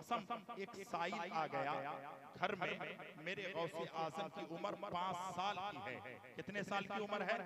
कसम एक साइल आ गया घर में, मेरे गौसे आजम की उम्र 5 साल की है। कितने साल की उम्र है?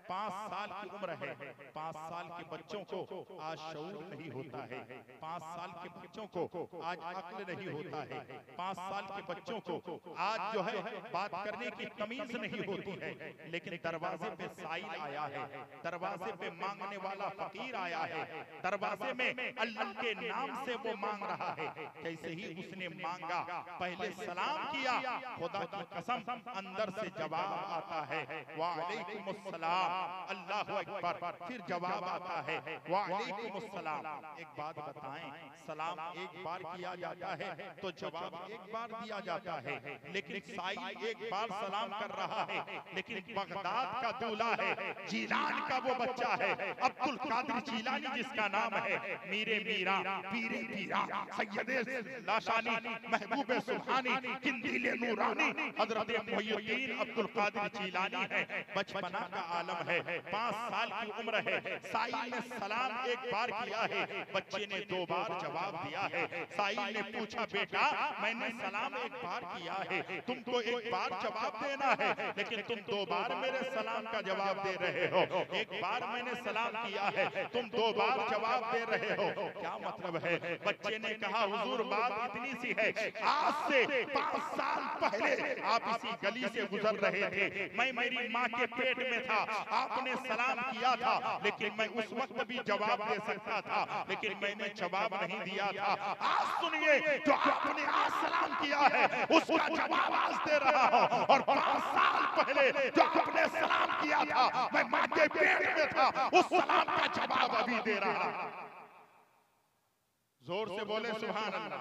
5 साल की उम्र है। 5 साल के बच्चों को आज शऊर नहीं होता है, 5 साल के बच्चों को आज अक्ल नहीं होता है, 5 साल के बच्चों को आज जो है बात करने की तमीज नहीं होती है। लेकिन दरवाजे पे साइल आया है, दरवाजे पे मांगने वाला फकीर आया है, दरवाजे में अल्लाह के नाम से वो मांग रहा है। कैसे ही उसने मांगा, पहले सलाम किया, खुदा की कसम अंदर से जवाब आता है वालेकुमुस्सलाम, अल्लाहु अकबर। फिर जवाब आता है वालेकुमुस्सलाम। एक बात बताएं, सलाम एक बार किया जाता है तो जवाब एक बार दिया जाता है, लेकिन साइल एक बार सलाम कर रहा है, लेकिन बगदाद का दूल्हा है, जीलान का वो बच्चा है, अब्दुल कादिर जीलानी जिसका नाम है, मीरे मीरा पीरे पीरा सैयदे लाशानी महबूबे सुभानी किंदीले नूरानी हजरत मुहियुद्दीन अब्दुल कादिर जीलानी है। बचपना का आलम है, 5 साल की उम्र है। साइल ने सलाम एक बार किया है, बच्चे ने 2 बार जवाब दिया है। साइल ने पूछा, बेटा मैंने सलाम एक बार किया है, तुमको एक बार जवाब देना है, लेकिन तुम 2 बार मेरे सलाम का जवाब दे रहे हो। एक बार मैंने सलाम किया है, तुम 2 बार जवाब दे रहे हो, क्या मतलब है? बच्चे ने कहा, हुजूर बात इतनी सी है, आज से 5 साल पहले आप इसी गली से गुजर रहे थे, मैं मेरी माँ के पेट में था, आपने सलाम किया था, लेकिन मैं उस वक्त भी जवाब दे सकता था, लेकिन मैंने जवाब नहीं दिया था। आज सुनिए, जो आपने आज सलाम किया है उसका जवाब आज दे रहा हूं, और 5 साल पहले जो आपने सलाम किया था, मैं माँ के पेट में था, उस सलाम का जवाब अभी दे रहा। जोर से बोले सुभान अल्लाह।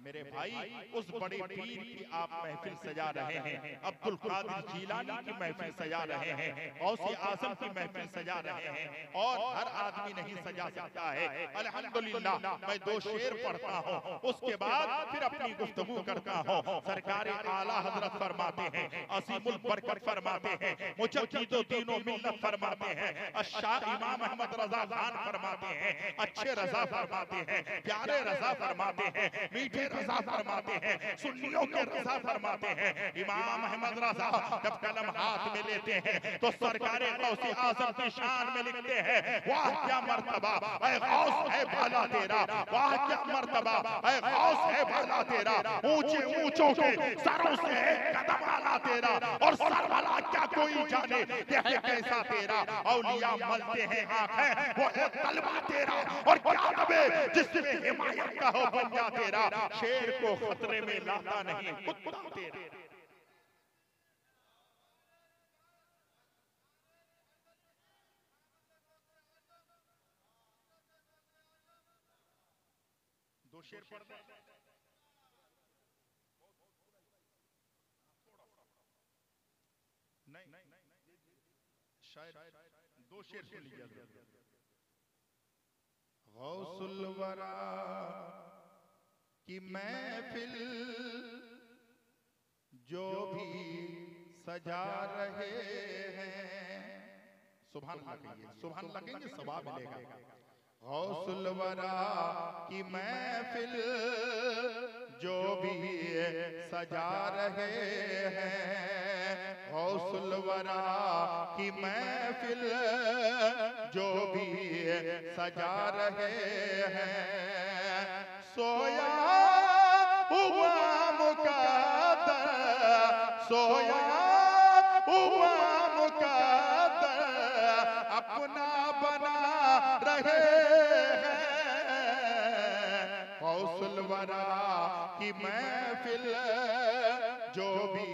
मेरे भाई, उस बड़े पीर की आप महफिल सजा रहे हैं, अब्दुल कादिर जीलानी की महफिल सजा रहे हैं, गौसे आजम की महफिल सजा रहे हैं, और हर आदमी नहीं सजा सकता है। अल्हम्दुलिल्लाह, मैं 2 शेर पढ़ता हूँ, उसके बाद फिर अपनी गुफ्तगू करता हूँ। सरकार आला हजरत फरमाते हैं, असीमुल बरकत फरमाते हैं, मुजद्दिदुद्दीन मिल्लत फरमाते हैं, अशाह इमाम अहमद रजा खान फरमाते हैं, अच्छे रजा फरमाते हैं, प्यारे रजा फरमाते हैं, मीठे रजा फरमाते हैं, सुन्नियों के रजा फरमाते हैं। इमाम अहमद रजा जब कलम हाथ में लेते हैं तो सरकारे गौसे आजम की शान में लिखते हैं, वाह क्या मर्तबा ऐ गौस है भाला तेरा, वाह क्या मर्तबा ऐ गौस है भाला तेरा, ऊंचे ऊंचों के सरों से कदम आला तेरा, और सर वाला क्या कोई जाने ये है कैसा तेरा, औलिया मलते हैं आंखें वो है तलवा तेरा, और क्या नबे जिसमें हिमायत का हो बंजा तेरा, शेर को खतरे में लाता नहीं कुत्ता तेरा। दो शेर पढ़ दे, नहीं शायद 2 शेर सुन लीजिए। गौसुल वरा की महफिल जो भी सजा रहे हैं, सुभान अल्लाह कहिए, सुभान अल्लाह कहेंगे सवाब मिलेगा। गौसुल वरा की महफिल जो भी सजा रहे हैं, गौसुल वरा की महफिल जो भी सजा रहे हैं, सोया हुआ मुकद्दर, सोया हुआ मुकद्दर अपना बना रहे हैं, गौसुल वरा की महफिल जो भी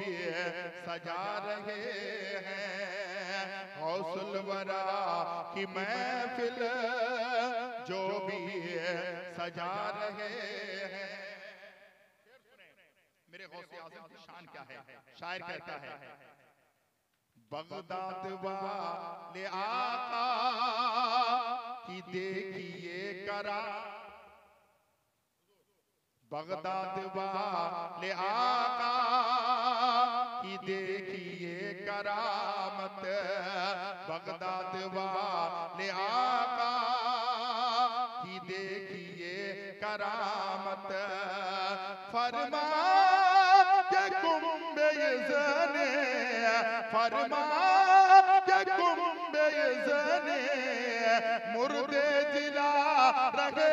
सजा रहे हैं, गौसुल वरा की महफिल जो भी सजा रहे हैं। मेरे गौसे आज़म की शान क्या है? शायर कहता है, बगदाद वाले आका की देखिए करा, बगदाद वाले आका की देखिए करामत, बगदाद वाले आका की देखिए करामत, फरमा के कुंबे ज़ने, फरमा के कुंबे ज़ने मुर्दे जिला रहे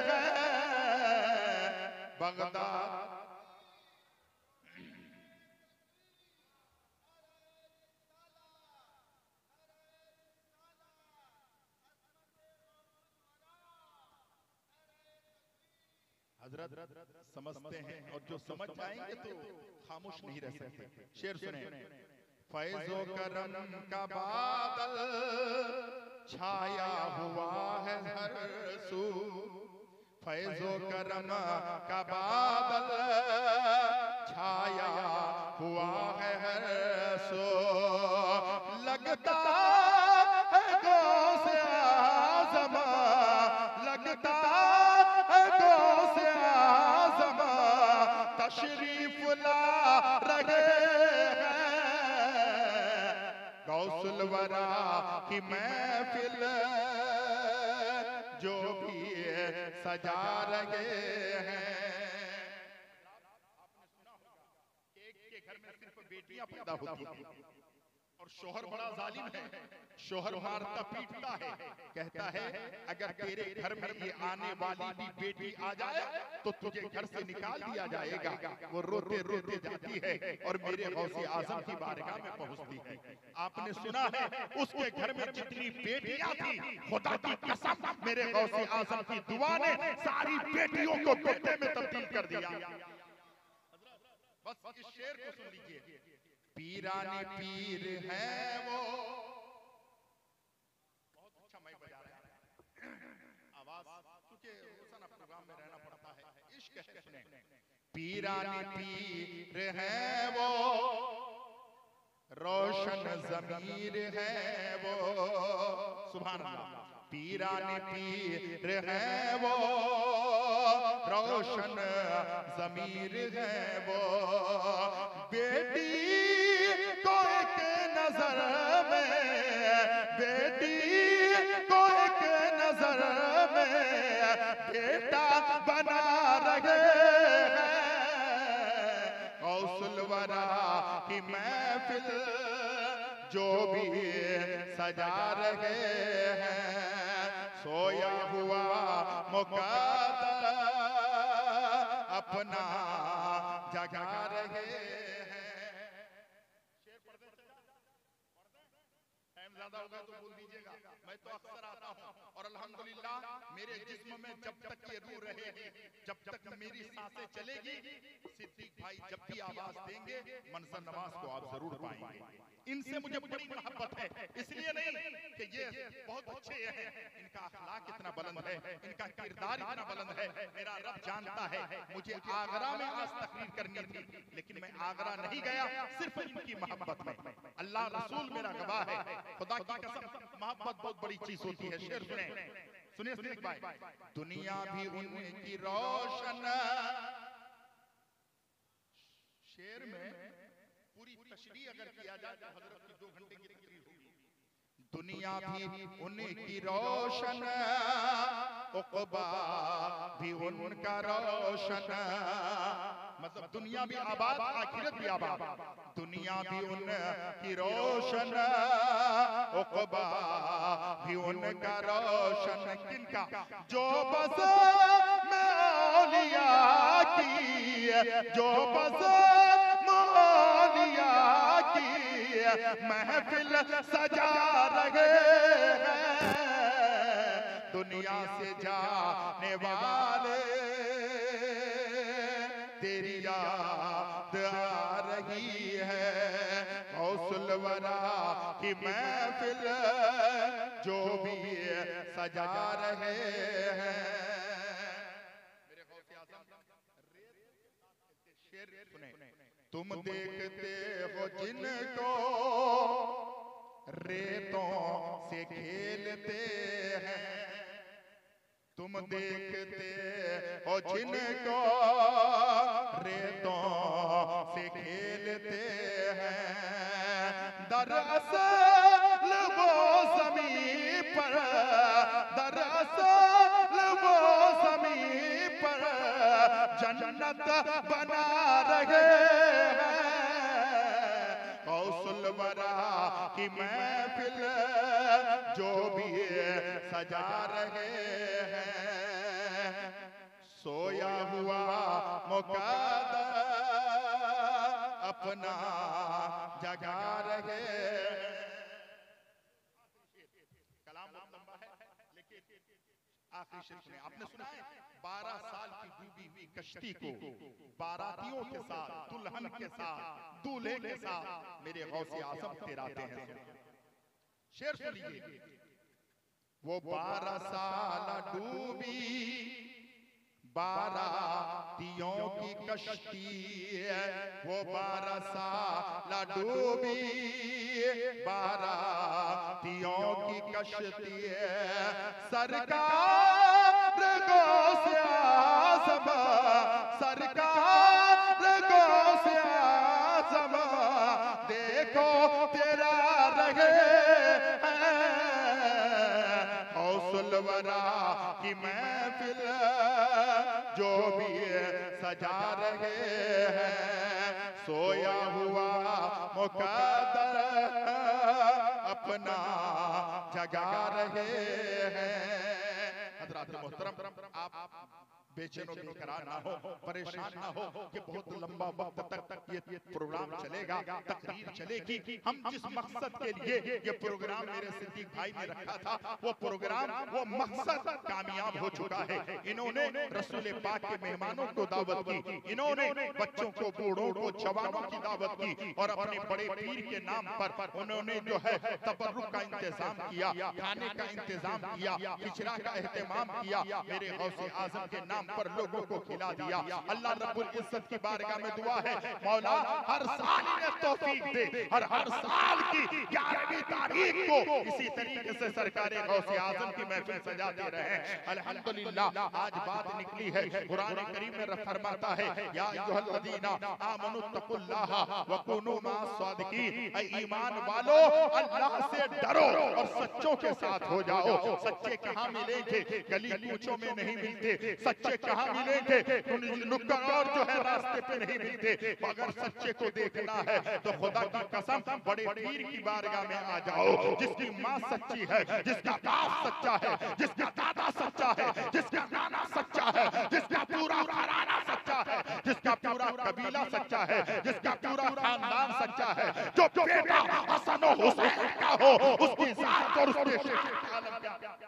हैं बगदाद। हजरत समझते हैं और जो समझ जाएंगे तो खामोश नहीं रह सकते। शेर सुने। फैज़ो करम का बादल छाया हुआ है हर सू, फैज़ो करम का बादल छाया हुआ है हर सू, लगता है गौसे आज़म, लगता है गौसे आज़म तशरीफ ला रहे हैं गौसुल वरा की महफिल जो भी सजा रहे हैं। एक के घर में सिर्फ बेटियां पैदा होती हैं और शोहर बड़ा जालिम है, शोहर मारता पीटता है, कहता है अगर तेरे घर में ये आने वाली भी बेटी आ जाए तो तुझे घर से निकाल दिया जाएगा। वो रोते रोते जाती है और मेरे गौसे आजम की बारगाह में पहुंचती है। आपने सुना है उसके घर में जितनी बेटियां थी, खुदा की कसम मेरे गौसे आजम की दुआ ने सारी बेटियों को बेटे में तब्दील कर दिया। बस इस शेर को सुन लीजिए। पीरानी पीर है वो, बहुत अच्छा माइक बजा रहा है, आवाज क्योंकि रोजाना प्रोग्राम में रहना पड़ता है। इश्क है सुने। पीरानी पीर है वो, रोशन ज़मीर है वो, सुभान अल्लाह। पीरानी पीर है वो, रोशन ज़मीर है वो, बेटी को एक नजर में, बेटी को एक नजर में बेटा बना रहे हैं गौसुल वरा की महफिल जो भी सजा रहे हैं। सोया हुआ मुक़द्दर अपना जगा रहे हैं। टाइम ज्यादा होगा तो बोल दीजिएगा, मैं तो अक्सर आता हूँ और अल्हम्दुलिल्लाह मेरे जिस्म में जब तक ये रूह रहेगी, जब तक मेरी सांसें चलेगी, सिद्दीक भाई जब भी आवाज देंगे मंजर नवाज को आप जरूर पाएंगे। इनसे मुझे बड़ी मोहब्बत है, इसलिए नहीं कि ये बहुत अच्छे हैं, इनका अखलाक इतना बुलंद है, इनका किरदार इतना बुलंद है। मेरा रब जानता है मुझे आगरा में आज तकरीर करनी थी, लेकिन मैं आगरा नहीं गया सिर्फ इनकी मोहब्बत में। अल्लाह रसूल मेरा गवाह है, खुदा की कसम मोहब्बत बहुत बड़ी चीज होती है। शेर सुने, सुनिए सिद्दीक भाई। दुनिया भी उनकी रोशन, शेर में पूरी तशरीह अगर किया जाए तो हजरत की 2 घंटे की तकरीर होगी। दुनिया भी उनकी रोशन, उक़बा भी उनका रोशन, मतलब दुनिया भी आबाद आखिरत भी आबाद। दुनिया भी उनकी रोशन, उक़बा भी उनका रोशन, किनका? जो बस में औलिया की, जो बस मौलिया की महफिल सजा रहे हैं। दुनिया से जाने वाले तेरी याद आ रही है गौसुल वरा की महफिल जो भी सजा रहे हैं। मेरे गौसे आज़म शेर सुने। तुम देखते हो जिनको रेतों से खेलते हैं, तुम देखते हो जिनको रेतों से खेलते हैं, दरअसल वो ज़मीं पर, दरअसल वो ज़मीं पर जन्नत बना रहे हैं, गौसुल वरा की महफिल जो भी सजा रहे हैं, सोया हुआ मुक़द्दर अपना जगा रहे। कलाम लंबा है लेकिन आखिरी शेर सुनिए। आपने सुना है 12 साल की डूबी हुई कश्ती को बारातियों के साथ, दुल्हन के साथ, दूल्हे के साथ मेरे गौसे आज़म तेराते हैं। शेर सुनिए। वो 12 साल डूबी बारातियों की कश्ती है, वो 12 साल डूबी बारातियों की कश्ती है, सरकार गौसे आज़म, सरकार गौसे आज़म देखो तेरा रहे हैं, गौसुल वरा की महफिल जो भी सजा रहे हैं, सोया हुआ मुक़द्दर अपना जगा रहे हैं। हज़रात मोहतरम, आप बेचैन बेकरार ना हो, परेशान ना हो कि बहुत लंबा वक्त तक ये प्रोग्राम चलेगा, तकरीर चलेगी। हम जिस मकसद के लिए ये प्रोग्राम मेरे सिद्दीक भाई ने रखा था, वो प्रोग्राम, वो मकसद कामयाब हो चुका है। इन्होंने रसूल पाक के मेहमानों को दावत की, इन्होंने बच्चों को, बूढ़ों को, जवानों की दावत की, और अपने बड़े पीर के नाम पर उन्होंने जो है तबर्रुक का इंतजाम किया, खाने का इंतजाम किया, खिचड़ा का एहतमाम किया, मेरे गौसे आज़म के नाम पर लोगों को खिला दिया। अल्लाह रब्बुल इज्जत की बारगाह में दुआ है, मौला हर साल इन्हें तौफीक दे, और हर साल की 11वीं तारीख को इसी तरीके से सरकारे गौसे आज़म की महफिल सजाते रहे। अल्हम्दुलिल्लाह आज बात निकली है, कुरान करीम में फरमाता है, या अय्युहल्लज़ीना आमनुत्तकुल्लाह व कुनू मास्सादिकीन, ऐ ईमान वालो अल्लाह से डरो और सच्चों के साथ हो जाओ। सच्चे कहाँ मिलेंगे? गली कूचों में नहीं मिलते। सच्चे कहाँ मिलेंगे? नुक्कड़ और जो है रास्ते पे नहीं मिलते। अगर सच्चे को देखना है तो खुदा की कसम बड़े पीर की बारगाह में आ जाओ, जिसकी माँ सच्ची है, जिसका बाप सच्चा है, जिसका दादा सच्चा है, जिसका नाना सच्चा है, जिसका पूरा घराना सच्चा है, जिसका पूरा कबीला सच्चा है, जिसका पूरा खानदान सच्चा है, जो बेटा हसन और हुसैन का हो, उसकी जात और उसके शान का आलम क्या।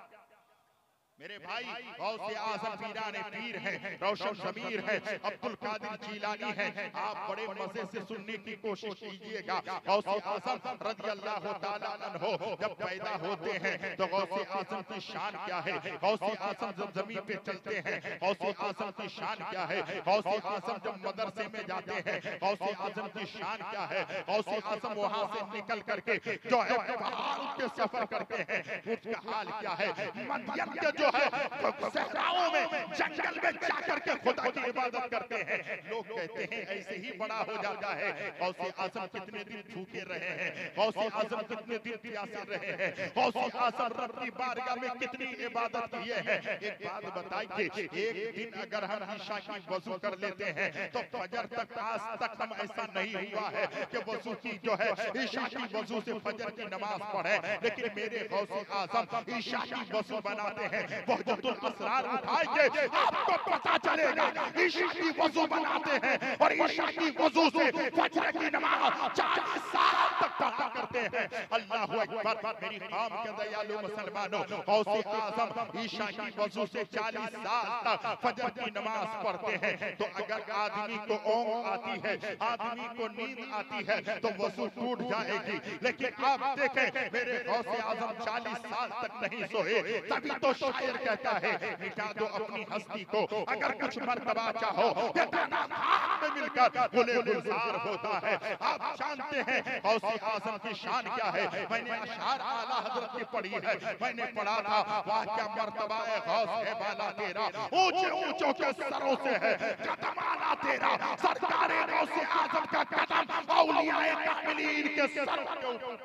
मेरे भाई गौसे आज़म पीराने पीर हैं, रोशन ज़मीर हैं, अब्दुल कादिर जीलानी हैं। आप बड़े मजे से सुनने की कोशिश कीजिएगा। गौसे आज़म रज़ियल्लाहु ताला अन्हो जब पैदा होते हैं तो गौसे आज़म की शान क्या है? गौसे आज़म जब जमीन पे चलते हैं, गौसे आज़म की शान क्या है? गौसे आज़म जब मदरसे में जाते हैं, गौसे आज़म की शान क्या है? गौसे आज़म वहां से निकल करके जो है पहाड़ के सफर करते हैं, उसका हाल क्या है? मदियन के जो सहराओं में, जंगल में जाकर के खुदा की इबादत करते हैं। लोग कहते हैं ऐसे ही बड़ा हो जाता है। गौसे आज़म कितने दिन भूखे रहे हैं, गौसे आज़म कितने दिन प्यासे रहे हैं, गौसे आज़म रब की बारगाह में कितनी इबादत किए हैं। एक बात बताइए, एक दिन अगर हम ईशा की वजू कर लेते हैं तो फजर तक आज तक हम ऐसा नहीं हुआ है कि वजू की जो है ईशा की वजू से फजर की नमाज पढ़े। लेकिन मेरे गौसे आज़म ईशा की वजू बनाते हैं, वहदतुल असरार उठाएंगे, आपको पता चलेगा ईशा की वजू बनाते हैं और ईशा की वजू से फजर की नमाज 40 साल तक पढ़ा करते हैं। अल्लाहु अकबर। मेरी कौम के दयालु मुसलमानों, गौसे आज़म ईशा की वजू से 40 साल तक फजर की नमाज पढ़ते हैं। तो अगर आदमी को ऊँघ आती है, आदमी को नींद आती है तो वजू टूट जाएगी। लेकिन आप देखें मेरे गौसे आज़म 40 साल तक नहीं सोए। तभी तो शायर कहता है, मिटा दो अपनी हस्ती को अगर कुछ मर्तबा चाहो, ये दाना खान में मिलकर गुले गुलजार होता है। आप जानते हैं गौसे आज़म की शान क्या है? मैंने अशआर आला हज़रत की पढ़ी है, मैंने पढ़ा था, वाह क्या मर्तबा है गौस है बाला तेरा, ऊंचे ऊंचों के सरों से है कदम आला तेरा। सरकारे गौसे आज़म का कदम औलियाए कामिलीन के सरों के ऊपर।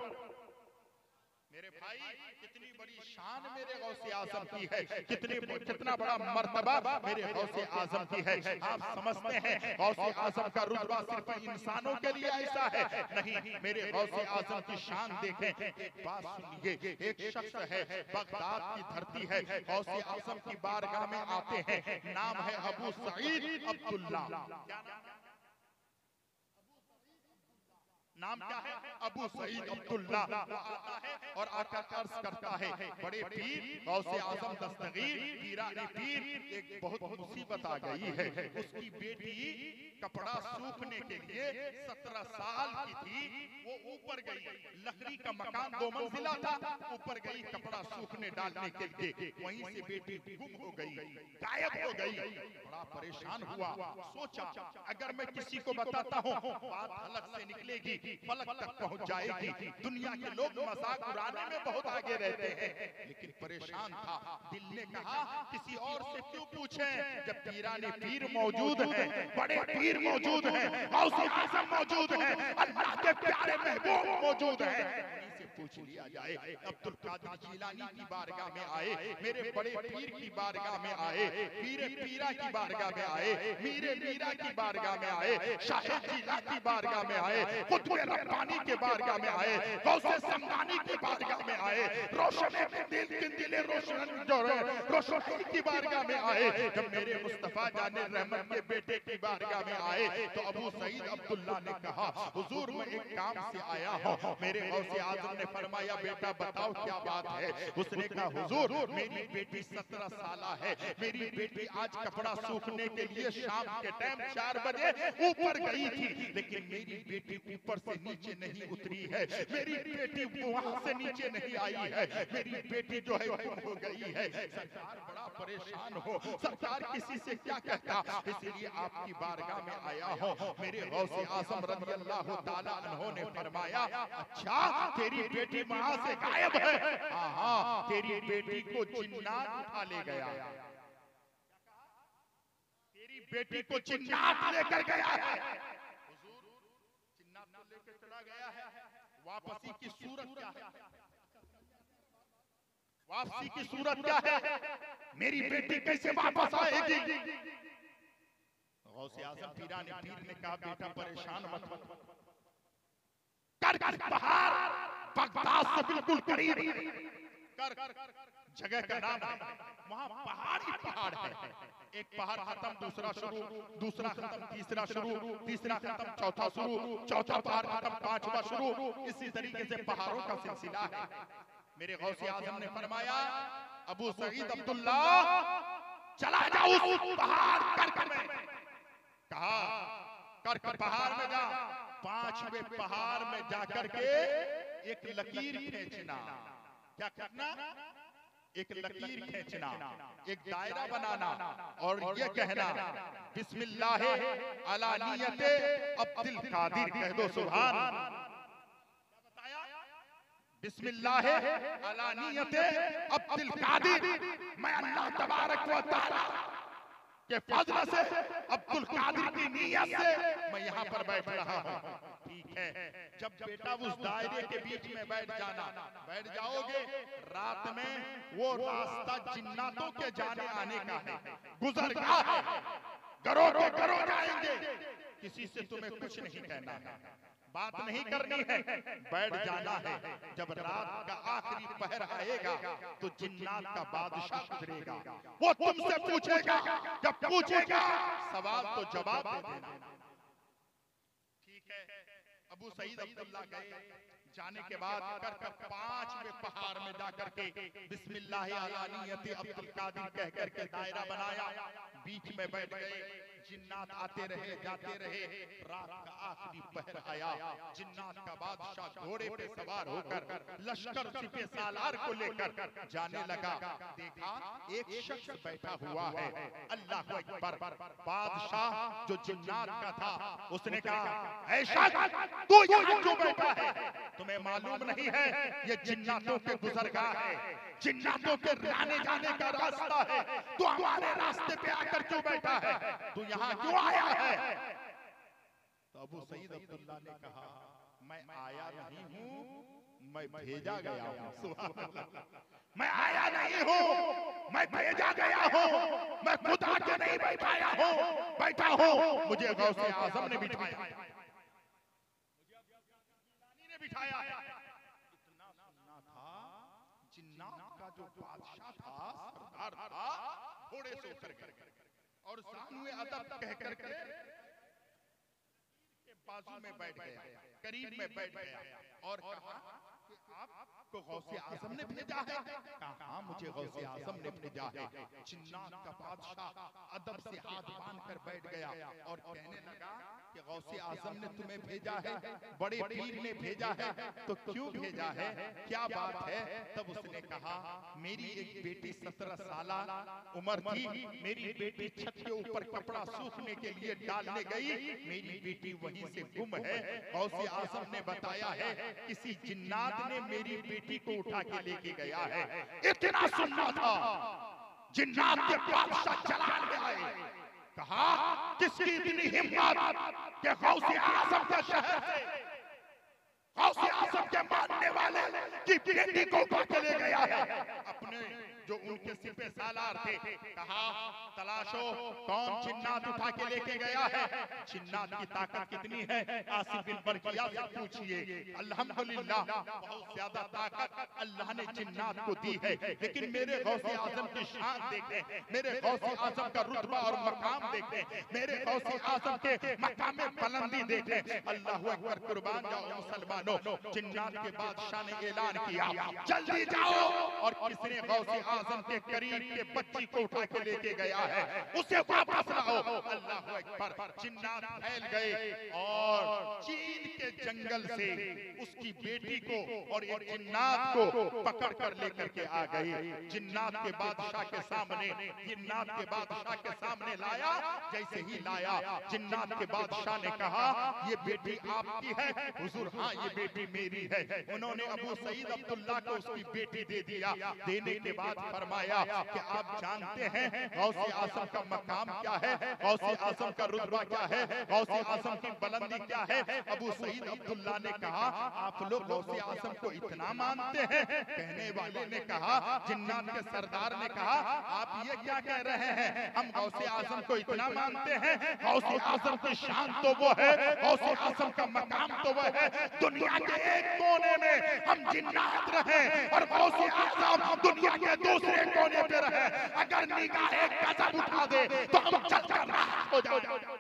मेरे भाई कितनी बड़ी शान मेरे गौसे आजम की है, कितना बड़ा मर्तबा मेरे गौसे आजम की है। आप समझते हैं गौसे आजम का रुतबा सिर्फ इंसानों के लिए ऐसा है? नहीं, मेरे गौसे आजम की शान देखें। एक बात सुनिए, एक शख्स है, बगदाद की धरती है, गौसे आजम की बारगाह में आते हैं, नाम है अबू सईद अब्दुल्ला। नाम क्या है? अबू सईद अब्दुल्ला। वो आता है और आकर अर्ज करता है, बड़े पीर गौसे आजम दस्तगीर पीराने पीर, एक बहुत मुसीबत आ गई है। उसकी बेटी कपड़ा सूखने के लिए 17 साल की थी, वो ऊपर गई, लकड़ी का मकान 2 मंजिला था, ऊपर गई कपड़ा सूखने डालने के लिए, वहीं से बेटी गुम हो गई, गायब हो गई। बड़ा परेशान हुआ, सोचा अगर मैं किसी को बताता हूँ बात हलक से निकलेगी, फलक तक पहुंच जाएगी। दुनिया के लोग मजाक उड़ाने में बहुत आगे रहते हैं, लेकिन परेशान था। दिल ने कहा किसी और से क्यों पूछें, जब पीराने पीर मौजूद हैं, बड़े पीर मौजूद हैं, गौसे आजम मौजूद हैं, अल्लाह के प्यारे महबूब मौजूद हैं, उन्हीं से पूछ लिया जाए। अब्दुल कादिर जिलानी की बारगाह में आए, मेरे बड़े पीर की बारगाह में आए, पीरे पीरा की बारगाह में आए, मीरे मीरा की बारगाह में आए, शाहे जिला की बारगाह में आए, कुतुबे रब्बानी के बारगाह में आए, गौसे समदानी की बारगाह में आए, रोशने दिल रोशनी की बारगाह में आए। जब मेरे मुस्तफा जाने रहमत के बेटे की बारगाह में आए तो अबू सईद अब्दुल्ला ने कहा, हुजूर मैं एक काम से आया हूँ। मेरे गौसे आजम ने फरमाया, बेटा बताओ क्या बात है? उसने कहा, हुजूर मेरी बेटी 17 साला है, मेरी बेटी आज कपड़ा सूखने के लिए शाम के टाइम 4 बजे ऊपर गई थी, लेकिन मेरी बेटी ऊपर से नीचे नहीं उतरी है, मेरी बेटी वहां से नीचे नहीं आई है, मेरी बेटी जो है गुम हो गई है। सरकार बड़ा परेशान हो, सरकार किसी से क्या कहता, इसलिए आपकी बारगाह में आया हूँ। मेरे गौसे आजम रज़ियल्लाहु ताला अन्हु ने फरमाया, अच्छा तेरी बेटी वहां से गायब है? हाँ, तेरी बेटी को जिन्नात उठा ले गया, तेरी बेटी को जिन्नात लेकर गया है। हुजूर जिन्नात को लेकर चला गया है, वापसी की सूरत क्या है? वापसी की सूरत क्या है? मेरी बेटी कैसे वापस आएगी? गौसे आजम पीराने पीर ने कहा, बेटा परेशान मत हो, कर पहाड़ बगदाद से बिल्कुल करीब, कर जगह का नाम है, वहां पहाड़ी पहाड़ है। एक पहाड़ खत्म, दूसरा शुरू, दूसरा खत्म, तीसरा शुरू, तीसरा खत्म, चौथा शुरू, चौथा पहाड़ खत्म, पांचवा शुरू, इसी तरीके से पहाड़ों का सिलसिला है। मेरे गौसे आजम ने फरमाया, अबू सईद अब्दुल्ला चला जाओ उस पहाड़ कर में। कहा कर पहाड़ में जा, 5वें पहाड़ में जाकर के एक लकीर खींचना। क्या करना? एक लकीर खींचना, एक दायरा बनाना और ये कहना, बिस्मिल्लाह अला नियते अब्दुल कादिर, कह दो सुभान। बिस्मिल्लाह अला नियते अब्दुल कादिर, मैं अल्लाह तबारक व तआला के फजल से, अब्दुल कादिर की नियत से मैं यहाँ पर बैठ रहा हूँ। ठीक है, जब बेटा उस दायरे के बीच में बैठ जाना, बैठ जाओगे, रात में वो रास्ता जिन्नातों के जाने आने का है, गुजरगाह है, घरों के घरों जाएंगे, किसी से तुम्हें कुछ नहीं कहना है, बात नहीं करनी है, बैठ जाना है। जब रात का आखिरी पहर आएगा तो जिन्नात का बादशाह गुजरेगा, वो तुमसे पूछेगा, जब पूछेगा सवाल तो जवाब दे देना। ठीक है, अबू सईद अब्दुल्ला गए, जाने के बाद कर 5वें पहाड़ में जाकर के बिस्मिल्लाह अला नियति अब्दुल कादिर कह करके दायरा बनाया, बीच में बैठ गए। जिन्नात आते रहे, जाते रहे, रात का आखिरी पहर आया, जिन्नात का बादशाह घोड़े पे सवार होकर लश्कर सिपे सालार को लेकर जाने लगा। देखा एक शख्स बैठा हुआ है, अल्लाह अकबर। बादशाह जो जिन्नात का था उसने कहा, ऐ शख्स तू यहाँ क्यों बैठा है? तुम्हें मालूम नहीं है ये जिन्नातों के गुजरगाह है, जिन्नातों के आने जाने का रास्ता है, तू हमारे रास्ते पे आकर क्यों बैठा है? तू यहाँ क्यों आया है? तो अबू सईद अब्दुल्ला ने कहा, मैं आया नहीं हूँ, मैं भेजा गया हूँ, सुभान अल्लाह, मैं आया नहीं हूँ, मैं भेजा गया हूँ, मैं खुद आके नहीं बैठा हूँ, मुझे गौसे आजम ने बिठाया, ने बिठाया। इतना सुनना था, जिन्नात का जो बादशाह था, सरदार था, घोड़े से उतर गया और सामने अदब कह करके बाजू में बैठ गया, करीब में बैठ गया और कहा कि आपको गौसे आजम ने भेजा है? कहा मुझे गौसे आजम ने भेजा है। जिन्नात का बादशाह अदब से हाथ बांध कर बैठ गया और कहने लगा कि गौसे आजम ने तुम्हें भेजा है, बड़े पीर ने भेजा है, तो क्यों भेजा है, क्या बात है? तब उसने कहा मेरी एक बेटी 17 साला उम्र थी, मेरी बेटी छत के ऊपर कपड़ा सूखने के लिए डालने गई, मेरी बेटी वहीं से गुम है। गौसे आजम ने बताया है किसी जिन्नात ने मेरी बेटी को उठा के लेके गया है। इतना सुनना था, जिन्नात के बादशाह चलान में आए, कहा किसकी इतनी हिम्मत कि गौसे आजम के शहर से गौसे आजम के मानने वाले की बेटी को उठा के ले गया है। अपने जो उनके सिपे सालार थे, कहा तलाशो कौन जिन्नात उठा के लेके गया है, जिन्नात की ताकत कितनी है, आसिफ बिन बरकिया से पूछिए। अल्हम्दुलिल्लाह बहुत ज्यादा ताकत अल्लाह ने जिन्नात को दी है, लेकिन मेरे गौसे आजम की शान देखें, मेरे गौसे आजम का रुतबा और मकाम देखें, मेरे गौसे आजम के मकाम बुलंदी देखें। अल्लाहु अकबर, कुर्बान जाओ मुसलमानों। जिन्नात के बादशाह ने ऐलान किया जल्दी जाओ, और किसने गौसे आजम के करीब के बच्ची को उठा के लेके गया है उसे वापस लाओ। अल्लाहु अकबर, जिन्नात फैल गए और चीन के जंगल से उसकी बेटी को और एक जिन्नात को पकड़ कर लेकर के आ गई। जिन्नात के बादशाह के सामने, जिन्नात के बादशाह के सामने लाया। जैसे ही लाया, जिन्नात के बादशाह ने कहा ये बेटी आपकी है? हुजूर हाँ ये बेटी मेरी है। उन्होंने अबू सईद अब्दुल्ला को उसकी बेटी दे दिया। देने के बाद फरमाया कि आप जानते हैं गौसे आजम का मकाम क्या है, गौसे आजम का रुतबा क्या है, गौसे आजम की बुलंदी क्या है? अबू सईद अब्दुल्ला ने कहा आप लोग गौसे आजम को इतना मानते हैं? कहने वाले ने कहा, जिन्नात के सरदार ने कहा आप ये क्या कह रहे हैं, हम गौसे आजम को इतना मानते हैं? गौसे आजम की शान तो वो है, गौसे आजम का मकाम तो वो है, दुनिया के एक कोने में हम जिन्नात रहे और गौसे आजम दुनिया के दूसरे कोने पे रहे, अगर निगाह एक कदम उठा दे तो हम चलकर राहत हो जाए।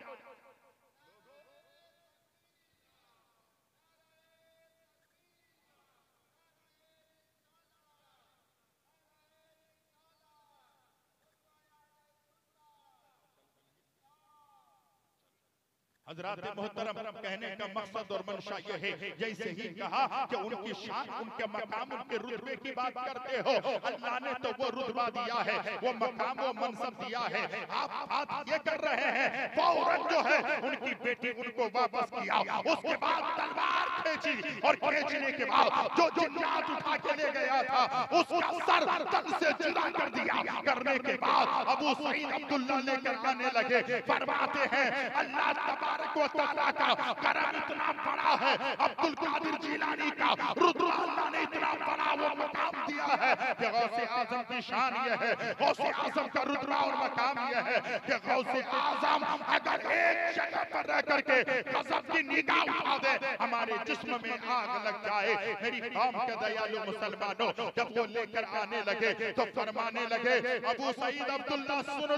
हजरात मोहतरम, कहने का मकसद और मंशा ये है, जैसे ही कहा कि उनकी शान, उनके मकाम, उनके रुतबे की बात करते हो, अल्लाह ने तो वो रुतबा दिया है, वो मकाम, वो मनसब दिया है, आप बात ये कर रहे हैं। फौरन जो है उनकी बेटी उनको वापस किया, उसके बाद तलवार खींची और खींचने के बाद जो जिन्नात उठा के ले गया था उसका सर तन से जुदा कर दिया। करने के बाद अबू सईद अब्दुल्ला लेकर आने लगे। फरमाते हैं अल्लाह तबारक व तआला का करम इतना बड़ा है, अब्दुल कादिर जिलानी का रुतबा अल्लाह ने इतना बड़ा वो मकाम दिया है कि गौसे आजम की शान ये है, गौसे आजम का रुतबा और मकाम ये है कि गौसे आजम अगर एक जगह पर रह करके गजब की निगाह उठा दे हमारे जिस्म में आग लग जाए। मेरी कौम के दयालु मुसलमानों, जब वो लेकर आने लगे तो फरमाने लगे अबू सईद अब्दुल्ला सुन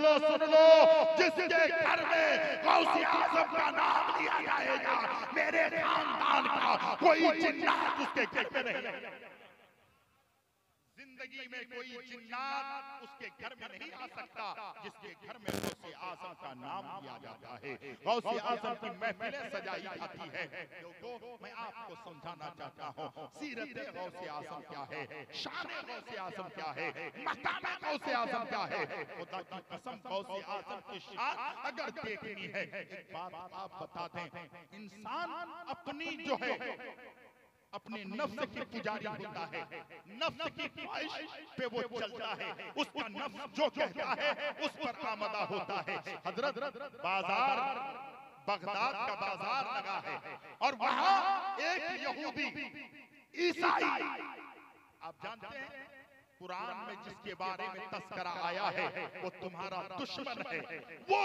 लो, जिसके घर में गौसे आजम का नाम लिया जाएगा मेरे खानदान का कोई जिन्नात उसके घर में नहीं, जिंदगी में कोई जिन्नात उसके घर में नहीं आ सकता जिसके घर में गौसे आजम का नाम लिया जाता है। गौसे आजम की महफिलें सजाई जाती है। लोगों, मैं आपको समझाना चाहता हूँ सीरत गौसे आजम क्या है, शान गौसे आजम क्या है, मकाम गौसे आजम क्या है। खुदा की कसम, गौसे आजम की शान अगर देखनी है, एक बात आप बता दें, इंसान अपनी जो है अपने नफ्स की पुजारी होता है, नफ्स की ख्वाहिश पे वो चलता है, उसका नफ्स जो कहता है उस पर आमदा होता है। हजरत बाजार, बगदाद का बाजार लगा है और वहां एक यहूदी ईसाई। आप जानते हैं कुरान में जिसके बारे में तस्करा आया है वो तुम्हारा दुश्मन है। वो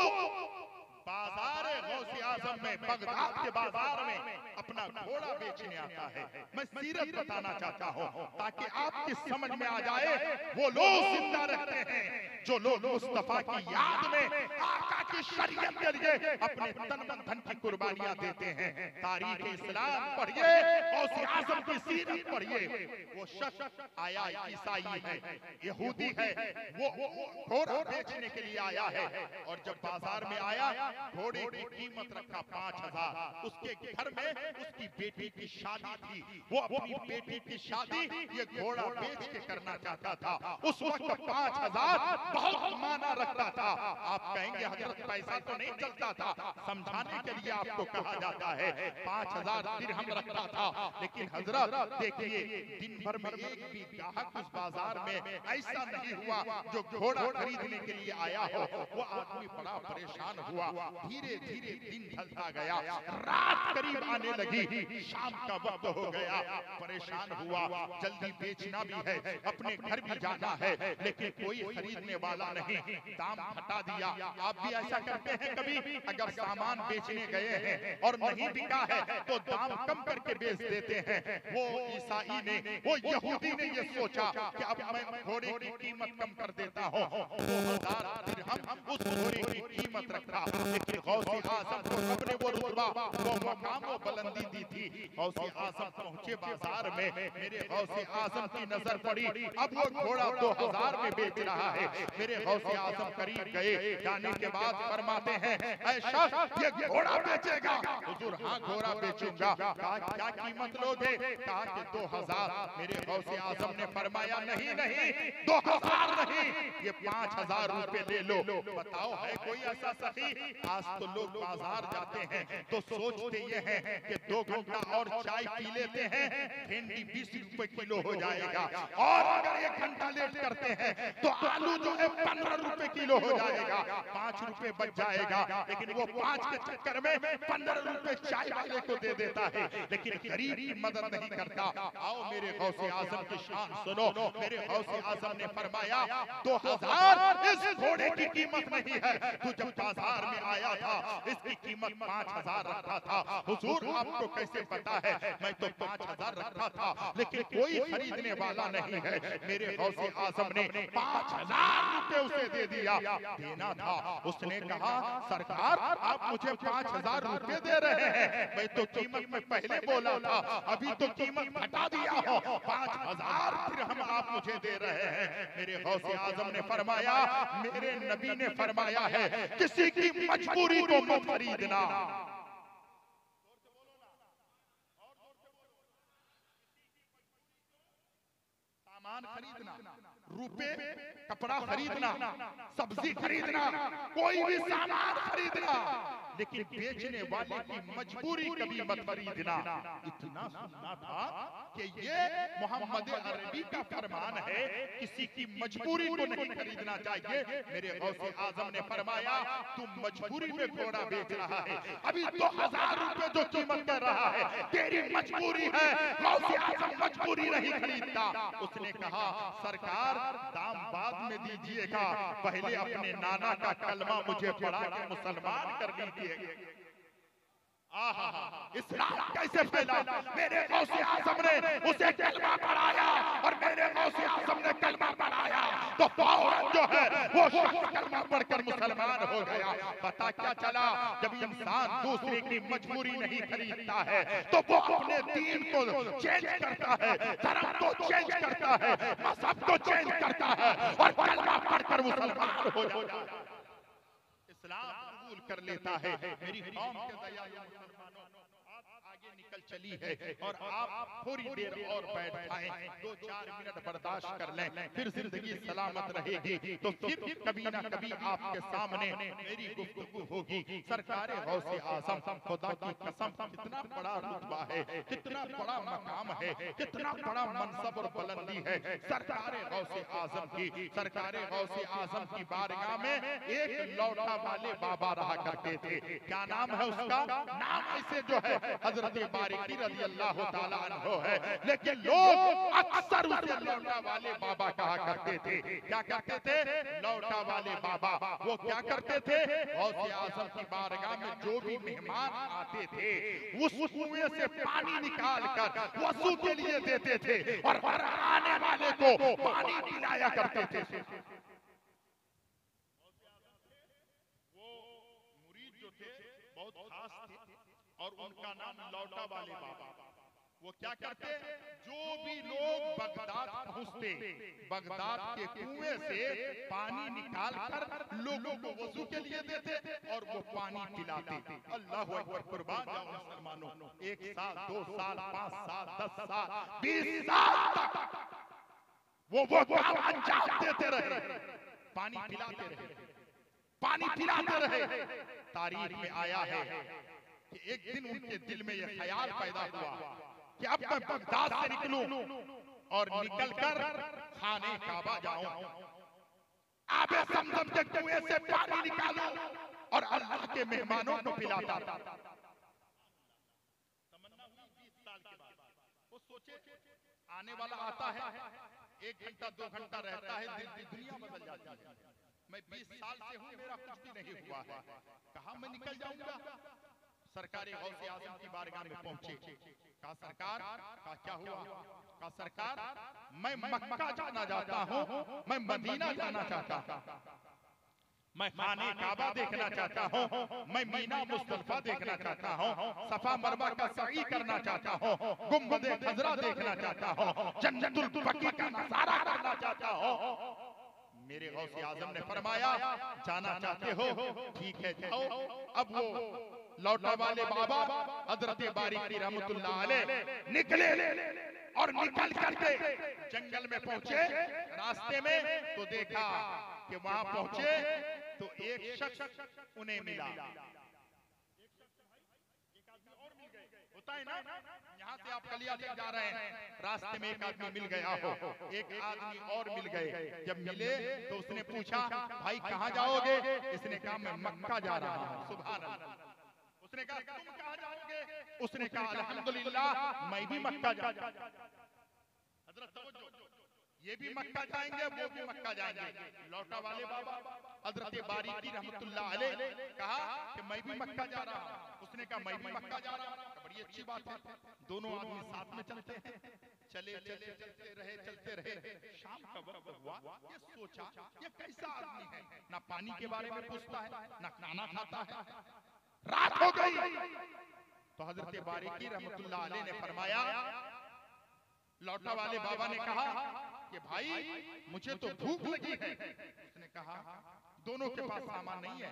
बाजार गौसे आजम में, बगदाद के बाजार में अपना घोड़ा बेचने आता है। मैं सीरत बताना चाहता हूँ ताकि आपकी समझ में आ जाए वो लोग जिंदा रहते हैं जो लोग मुस्तफा की याद में आका की शरीयत के लिए अपने तन मन धन की कुर्बानियां देते हैं। तारीख इस्लाम पढ़िए, गौसे आजम की सीरत पढ़िए। वो शख्स आया ईसाई है, यहूदी है, वो घोड़ा बेचने के लिए आया है। और जब बाजार में आया, घोड़े की कीमत रखा 5000। उसके घर में उसकी बेटी की शादी थी। वो अपनी बेटी की शादी ये घोड़ा बेच के करना चाहता था। उस वक्त 5000 बहुत माना रखता था। आप कहेंगे हजरत पैसा तो नहीं चलता था, समझाने के लिए आपको कहा जाता है 5000 दिरहम रखता था। लेकिन हजरत देखिए, दिन भर में एक भी ग्राहक उस बाजार में ऐसा नहीं हुआ जो घोड़ा खरीदने के लिए आया हो। वो आदमी बड़ा परेशान हुआ। धीरे धीरे दिन ढलता गया, रात करीब आने लगी, शाम का वक्त हो गया। परेशान हुआ, जल्दी बेचना भी है, अपने घर भी जाना है, लेकिन कोई खरीदने वाला नहीं। दाम घटा दिया। आप भी ऐसा करते हैं कभी? अगर सामान बेचने गए हैं और नहीं बिका है तो दाम कम करके बेच देते हैं। वो ईसाई ने, वो यहूदी ने ये सोचा कि अब मैं घोड़े की कीमत कम कर देता हूँ। 2000 दिरहम उस घोड़े की कीमत रखा। लेकिन गौसे आजम को सबने वो रुतबा, वो मकाम, वो बुलंदी दी थी। गौसे आजम पहुंचे बाजार में, मेरे गौसे आजम की नजर पड़ी, अब वो घोड़ा 2000 में बेच रहा है। मेरे गौसे आजम करीब गए, जाने के बाद फरमाते हैं, ऐ शख्स ये घोड़ा बेचेगा? हुजूर हाँ घोड़ा बेचूंगा। कहा क्या कीमत लोगे? कहा कि 2000। मेरे गौसे आजम ने फरमाया नहीं नहीं, 2000 नहीं, ये 5000 रुपए ले लो। बताओ है कोई ऐसा सही? आज तो लोग बाजार जाते हैं तो सोचते ये हैं कि 2 घंटा और चाय पी लेते हैं, भिंडी 20 रुपए किलो हो जाएगा, और अगर 1 घंटा लेट करते हैं तो आलू जो है 15 रुपए किलो हो जाएगा, 5 रुपए बच जाएगा। लेकिन वो 5 के चक्कर में 15 रुपए चाय वाले को दे देता है, लेकिन गरीब की मदद नहीं करता। आओ मेरे गौसे आजम की शान सुनो। मेरे गौसे आजम ने फरमाया 2000 इस घोड़े की कीमत नहीं है। तू जब बाजार में आया था इसकी कीमत 5000 रखा था। हुजूर आपको कैसे पता है? मैं तो 5000 रखा था, लेकिन कोई खरीदने वाला नहीं है। मेरे गौसे आजम ने 5000 रुपए उसे दे दिया। देना था, उसने कहा सरकार आप मुझे 5000 रुपए दे रहे हैं, मैं तो कीमत में पहले बोला था, अभी तो कीमत घटा दिया हो, 5000 दिरहम आप मुझे दे रहे हैं। मेरे गौसे आजम ने फरमाया, मेरे नबी ने फरमाया है किसी की मजबूरी को मत खरीदना। सामान खरीदना, रुपए, कपड़ा खरीदना, सब्जी खरीदना, कोई भी सामान खरीदना, लेकिन बेचने वाले की मजबूरी कभी मत खरीदना। इतना सुनना था कि ये मोहम्मद अरबी का फरमान है, किसी की मजबूरी को नहीं खरीदना चाहिए। मेरे गौसे आजम ने फरमाया तू मजबूरी में घोड़ा बेच रहा है, अभी 2000 रुपए जो कीमत कर रहा है तेरी मजबूरी है। गौसे आजम मजबूरी नहीं खरीदता। उसने कहा सरकार दाम बाद में दीजिएगा, पहले अपने नाना का कलमा मुझे पढ़ा के मुसलमान कर दीजिए। इस्लाम कैसे फैला? मेरे गौसे आजम ने उसे कलमा पढ़ाया और मेरे गौसे आजम ने कलमा पढ़ाया तो फौरन जो है वो शख्स कलमा पढ़कर मुसलमान हो गया। पता क्या चला? जब इंसान दूसरे की मजबूरी नहीं खरीदता है तो वो अपने दीन को चेंज करता है, धर्म को चेंज करता है, मजहब को चेंज करता है और कलमा पढ़कर मुसलमान हो जाता है, इस्लाम कबूल कर लेता है। मेरी कौम के दयालु मुसलमानों, आप आगे निकल चली है और आप थोड़ी देर और बैठ जाएं, 2-4 मिनट बर्दाश्त कर लें, फिर जिंदगी सलामत रहेगी। तो फिर कभी ना कभी आपके सामने मेरी गुफ्तगू होगी। सरकारे गौसे आजम, खुदा की कसम कितना बड़ा रुतबा है, कितना बड़ा मकाम है, कितना बड़ा मनसब और बुलंदी है सरकारे गौसे आजम की। सरकारे गौसे आजम की बारगाह में एक लौटा वाले बाबा रहा करते थे। क्या नाम है उसका? नाम ऐसे जो है हजरत बारिकी रज़ी अल्लाह ताला अन्हु है, लेकिन लोग अक्सर उसे लौटा वाले बाबा कहा करते थे। क्या करते थे? लौटा वाले बाबा। वो क्या करते थे? गौसे आज़म की बारगाह में जो भी मेहमान आते थे उस कुएं से पानी निकाल कर वज़ू के लिए देते थे और हर आने वाले को पानी पिलाया करते थे। वो मुरीद जो थे बहुत खास थे और उनका नाम लौटा वाले बाबा। वो क्या करते? जो भी लोग बगदाद पहुंचते, बगदाद के कुएं से पानी निकाल कर लोगों को वजू के लिए देते और वो पानी पिलाते। अल्लाह अकबर, कुर्बान जाओ मुसलमानों। 1 साल, 2 साल, 5 साल, 10 साल, 20 साल तक वो काम अंजाम देते रहे, पानी पिलाते रहे, पानी पिलाते रहे। तारीख में आया है कि एक दिन उनके दिल में यह ख्याल पैदा हुआ कि अब मैं बगदाद से निकलूं और निकलकर खाने काबा जाऊं, आबे ज़मज़म के कुएं से पानी निकालूं और अल्लाह के मेहमानों को पिलाता। तमन्ना हुई 20 साल के बाद। वो सोचे आने वाला आता है, 1 घंटा 2 घंटा रहता है, दिल की दुनिया बदल जाती है। मैं 20 साल से हूं, मेरा कुछ भी नहीं हुआ है, कहां मैं निकल जाऊंगा। सरकार गौसे आज़म की बारगाह में पहुंचे। कहा सरकार, कहा क्या हुआ? कहा सरकार, मैं मक्का जाना चाहता हूं, मैं मदीना जाना चाहता हूं, मैं खाने काबा देखना चाहता हूं, मैं मीना मुस्तफा देखना चाहता हूं, सफा मरवा का सई करना चाहता हूं, गुंबदे खजरा देखना चाहता हूं, जन्नतुल बकी का नजारा करना चाहता हूं। मेरे गौसे आज़म ने फरमाया जाना चाहते हो, ठीक है जाओ। अब वो लौटा वाले बाबा हजरत बारिकी रहमतुल्लाह अलैह निकले और निकल करके जंगल में पहुंचे। रास्ते में तो देखा कि वहां पहुंचे तो एक शख्स उन्हें मिला। होता है ना, यहाँ से आप कलिया तक जा रहे हैं, रास्ते में एक आदमी मिल गया हो, एक आदमी और मिल गए। जब मिले तो उसने पूछा भाई कहाँ जाओगे? इसने कहा मैं मक्का जा रहा हूँ। सुभान अल्लाह। उसने कहा तुम कहाँ जाओगे? उसने कहा अल्हम्दुलिल्लाह मैं भी मक्का जाऊंगा। हजरत तवज्जो, ये भी मक्का जाएंगे, वो भी मक्का जाएंगे। लौटा वाले बाबा हजरत बारिकी रहमतुल्लाह अलैह कहा कि मैं भी मक्का जा रहा हूँ। उसने कहा मैं भी मक्का जा रहा हूँ। बड़ी अच्छी बात है, दोनों आदमी साथ में चलते हैं। चले चले चलते रहे। शाम का वक्त हुआ, ये सोचा ये कैसा आदमी है, ना पानी के बारे में पूछता है, ना खाना खाता है। रात हो गई तो हजरत बारिकी रहमतुल्लाह अलैह ने फरमाया, लौटा वाले बाबा ने कहा कि भाई मुझे तो भूख लगी है। उसने कहा दोनों के पास सामान नहीं है,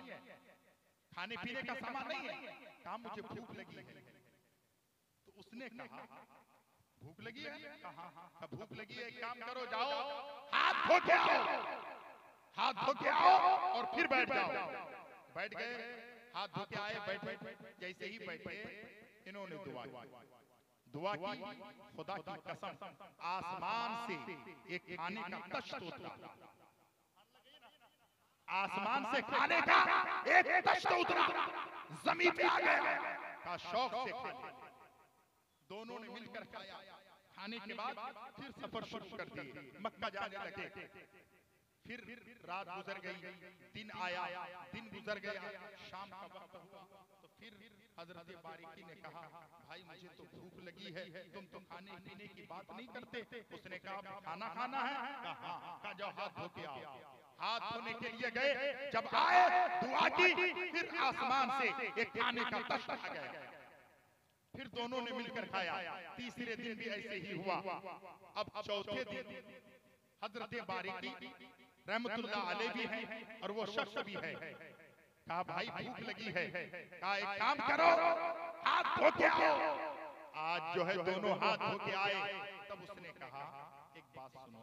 खाने पीने का सामान नहीं है। कहा मुझे भूख लगी है। तो उसने कहा भूख लगी है? कहा भूख लगी है, एक काम करो जाओ हाथ धो के आओ, हाथ धो के आओ और फिर बैठ जाओ। बैठ गए, हाथ धो के आए, बैठे। जैसे ही बैठे इन्होंने दुआ की। खुदा की कसम आसमान से एक खाने का तश्त उतरा, आसमान से खाने का एक तश्त उतरा, जमीन पे आ गया। का शौक से खाया। दोनों ने मिलकर खाया। खाने के बाद फिर सफर शुरू कर दिए, मक्का जाने लगे। फिर रात गुजर गई, दिन आया, दिन गुजर गया, शाम का वक्त हुआ। तो फिर हजरत बारिकी ने कहा भाई मुझे तो भूख लगी है, तुम तो खाने पीने की बात नहीं करते। उसने कहा खाना खाना है? कहा जाओ हाथ धो के आओ। हाथ धोने के लिए गए, जब आए दुआ की, फिर आसमान से एक खाने का तश्त आ गया। फिर दोनों ने मिलकर खाया। तीसरे दिन भी ऐसे ही हुआ। अब चौथे दिन हजरत बारिकी रहमतुल्लाह अलैह भी है और वो शख्स भी है। कहा भाई भूख लगी है। कहा एक काम करो हाथ धो के आओ। आज जो है दोनों हाथ धो के आए। तब उसने कहा एक बात सुनो,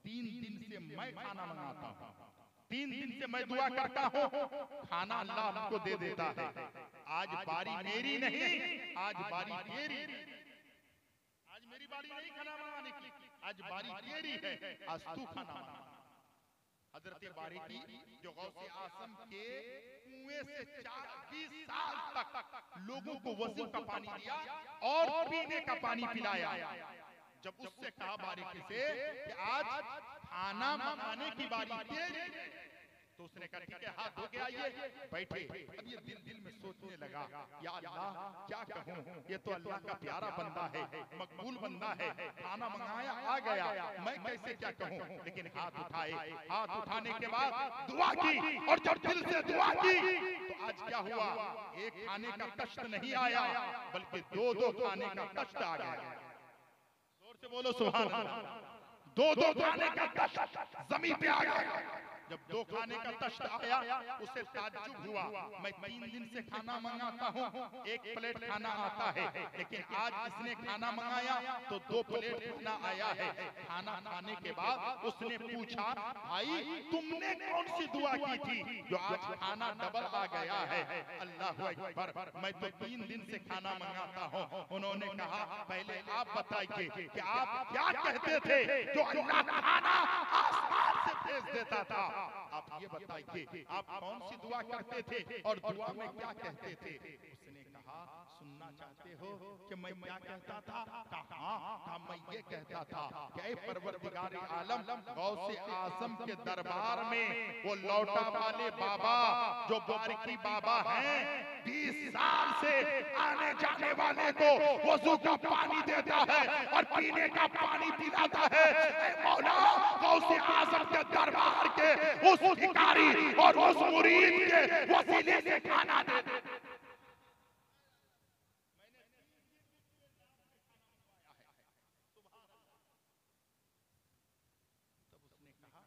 3 दिन से मैं खाना मंगाता हूँ, 3 दिन से मैं दुआ करता हूँ, खाना अल्लाह हमको दे देता है। आज बारी मेरी नहीं, आज बारी तेरी। आज मेरी बारी नहीं खाना मंगाने की, आज बारी तेरी है, आज तू खाना मंगा। हजरत बारिकी जो गौसे आज़म के कुएं से 20 साल तक लोगों को वजू का पानी दिया और पीने का पानी पिलाया। जब उससे कहा बारीकी से कि आज खाना मंगाने की बारी तेरी, तो उसने कहा ठीक है, हाथ धो के आइए, बैठे। अब ये दिल दिल में सोचने लगा, या अल्लाह क्या कहूँ, ये तो अल्लाह का प्यारा बंदा है, मकबूल बंदा है, खाना मंगाया आ गया, मैं कैसे क्या कहूँ। लेकिन हाथ उठाए, हाथ उठाने के बाद दुआ की, और जब दिल से दुआ की तो आज क्या हुआ, एक खाने का कष्ट नहीं आया, बल्कि दो दो खाने का कष्ट आ गया। जोर से बोलो सुभान अल्लाह। दो दो खाने का कष्ट जमीन पे आ गया। जब दो खाने का कष्ट आया उसे ताज्जुब हुआ, मैं 3 दिन से खाना मंगाता हूँ, 1 प्लेट खाना आता है, लेकिन आज इसने खाना मंगाया तो 2 प्लेट खाना आया है। खाना खाने के बाद उसने पूछा, भाई तुमने कौन सी दुआ की थी जो आज खाना डबल आ गया है। अल्लाह अकबर, मैं तो 3 दिन से खाना मंगाता हूँ। उन्होंने कहा, पहले आप बताइए कि आप क्या कहते थे जो अल्लाह खाना आसमान से भेज देता था। आप ये बताइए, आप कौन सी दुआ करते थे और दुआ में क्या कहते थे। उसने कहा, सुनना चाहते हो कि मैं क्या कहता था। कहा मैं ये कहता था कि ऐ परवरदिगार आलम, गौसे आजम के दरबार में वो लौटा वाले बाबा जो बारिकी बाबा हैं, 20 साल से आने जाने वाले को वजू का पानी देता है और पीने का पानी पिलाता है। ऐ मौला, गौसे आजम के दरबार के उस भिखारी और उस मुरीद के वसीले से खाना दे दे। तब उसने कहा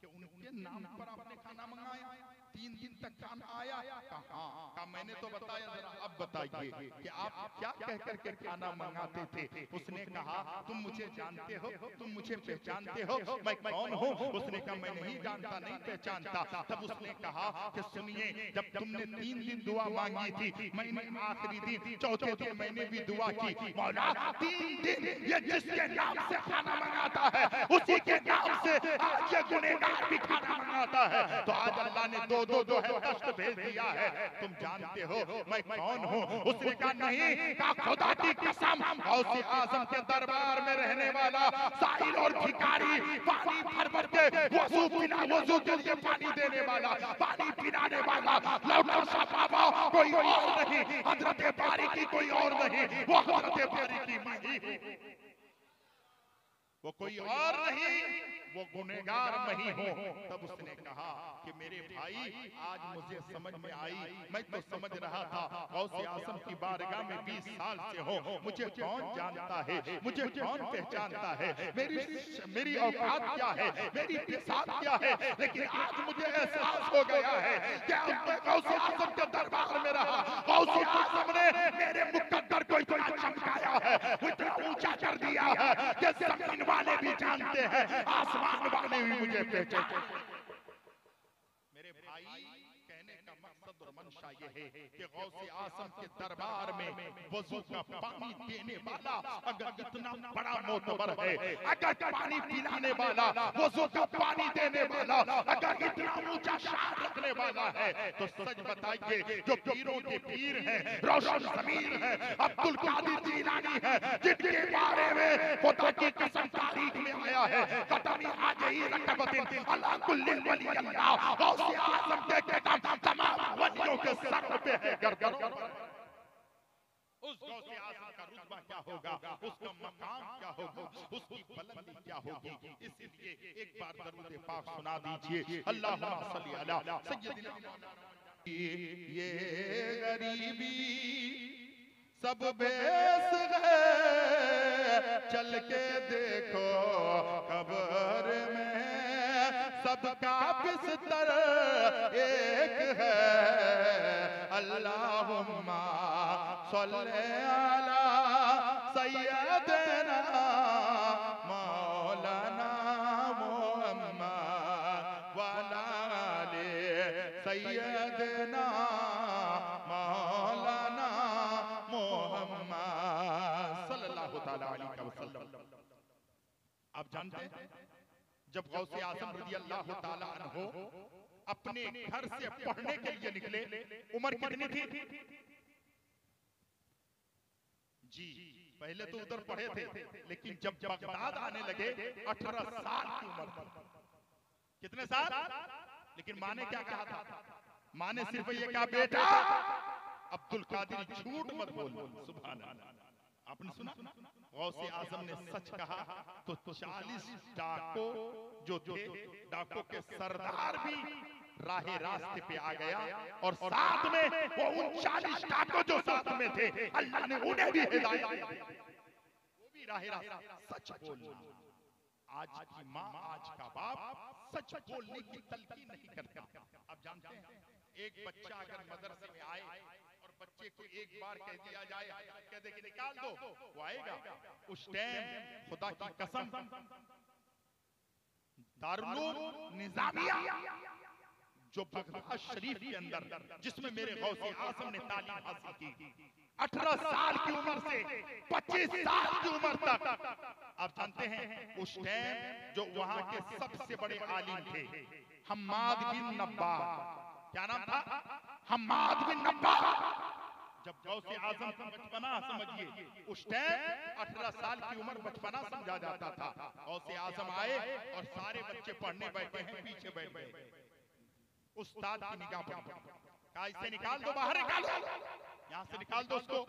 कि उनके नाम पर आपने खाना मंगाया, 3 दिन तक खाना आया। कहा मैंने तो बताया, जरा अब बताइए कि आप क्या कह करके खाना मंगाते थे। उसने कहा, तुम मुझे जानते हो, तुम मुझे पहचानते हो, मैं कौन हूँ। उसने कहा, मैं नहीं जानता, नहीं पहचानता। तब उसने कहा कि सुनिए, जब तुमने 3 दिन दुआ मांगी थी, मैंने आखिरी दिन चौथे दिन मैंने भी दुआ की। मौला 3 दिन ये जिसके नाम से खाना मंगाता है, उसी के नाम से आज ये गुनहगार भी खाना मंगाता है। तो आज अल्लाह ने दो जो है कष्ट भेज दिया है। तुम जानते हो मैं कौन हूँ। उसने कहा, नहीं। कहा, खुदा की कसम, गौसे आजम के दरबार में रहने वाला साहिल और भिखारी, पानी भर भर के वजू के लिए पानी देने वाला, पानी पिलाने वाला लौटा सा बाबा कोई और नहीं, हजरत बारिकी कोई और नहीं, वो हजरत बारिकी माही, वो कोई और नहीं, वो गुनहगार नहीं हो। तब उसने कहा कि मेरे भाई, आज मुझे समझ में आई, मैं तो समझ रहा था गौसे आजम की बारगाह में 20 साल से हो, मुझे कौन जानता है, मुझे कौन पहचानता है, मेरी औकात क्या है, मेरी पेशाब क्या है। लेकिन आज मुझे एहसास हो गया है कि मैं गौसे आजम के दरबार में रहा, गौसे आजम ने मेरे मुकद्दर को इतना चमकाया है, इतना ऊंचा कर दिया है कि जमीन वाले भी जानते हैं, आसमान वाले भी मुझे पहचानते। मेरे भाई, कहने का मकसद और मंशा ये है कि गौसे आजम के दरबार में वजू का पानी देने वाला अगर इतना बड़ा मोतबर है, अगर पानी पिलाने वाला, वजू का पानी देने वाला अगर इतना ऊंचा शान रखने वाला है, तो सच बताइए, जो पीरों के पीर हैं, रोशन ज़मीर है, अब्दुल कादिर जीलानी है, जिनके बारे में खुदा की कसम तारीख में आया है, कदमी आज ही रकबतिन अला कुल्लिल वली अल्लाह, गौसे आजम के कदम तमाम वलियों के सर पे है, गर्दन पर। उस गौसे आजम का रुतबा क्या होगा, उसका मकाम क्या होगा, उसकी बुलंदी क्या होगी। इसलिए एक बार दरूद पाक सुना दीजिए, अल्लाहुम्मा सल्ली अला सय्यदिना। ये गरीबी सब बेस है, चल के देखो कब्र में सबका बिस्तर एक है। अल्लाहुम्मा सल्ले अला सय्यदना मौलाना मुहम्मद वअला आले सय्यदना मौलाना मुहम्मद सल्लल्लाहु तआला अलैहि वसल्लम। आप जानते हैं, जब गौसे आजम रज़ी अल्लाह ताला अन्हु अपने घर से पढ़ने के लिए निकले, उम्र कितनी थी? पहले तो उधर पढ़े थे, लेकिन जब बगदाद आने लगे 18 साल की उम्र थी। कितने साल? लेकिन माँ ने क्या कहा था? माँ ने सिर्फ ये कहा, बेटा अब्दुल कादिर झूठ मत बोल। सुभान अल्लाह। आपने सुना? गौसे आजम ने सच कहा तो 40 डाको जो थे, डाको के सरदार भी राहे रास्ते पे आ गया, और साथ में वो उन 40 डाको जो साथ में थे, अल्लाह ने उन्हें भी हिदायत दी, वो भी राहे रास्ते सच बोलना। आज की माँ, आज का बाप सच बोलने की तलकीन नहीं करता। आप जानते हैं, एक बच्चा अगर मदरसे में आए और बच्चे को एक बार कह दिया जाए, कह दे कि निकाल दो, वो आएगा? उस टाइम खुदा की कसम दारुल निजामिया जो बगदाद शरीफ के अंदर, जिसमें मेरे गौसे आजम ने तालीम हासिल की, 18 साल की उम्र से 25 साल की उम्र तक, आप जानते हैं उस टाइम जो वहां के सबसे बड़े आलिम थे, हम्माद बिन नब्बा, क्या नाम था? हम्माद बिन नब्बा। जब गौसे आजम का बचपना, समझिए उस टाइम 18 साल की उम्र बचपना समझा जाता था। गौसे आजम आए और सारे बच्चे पढ़ने बैठे हैं, पीछे बैठ गए। उस्ताद की निगाह पर कहा, इसे निकाल दो, बाहर निकालो, यहाँ से निकाल दो उसको।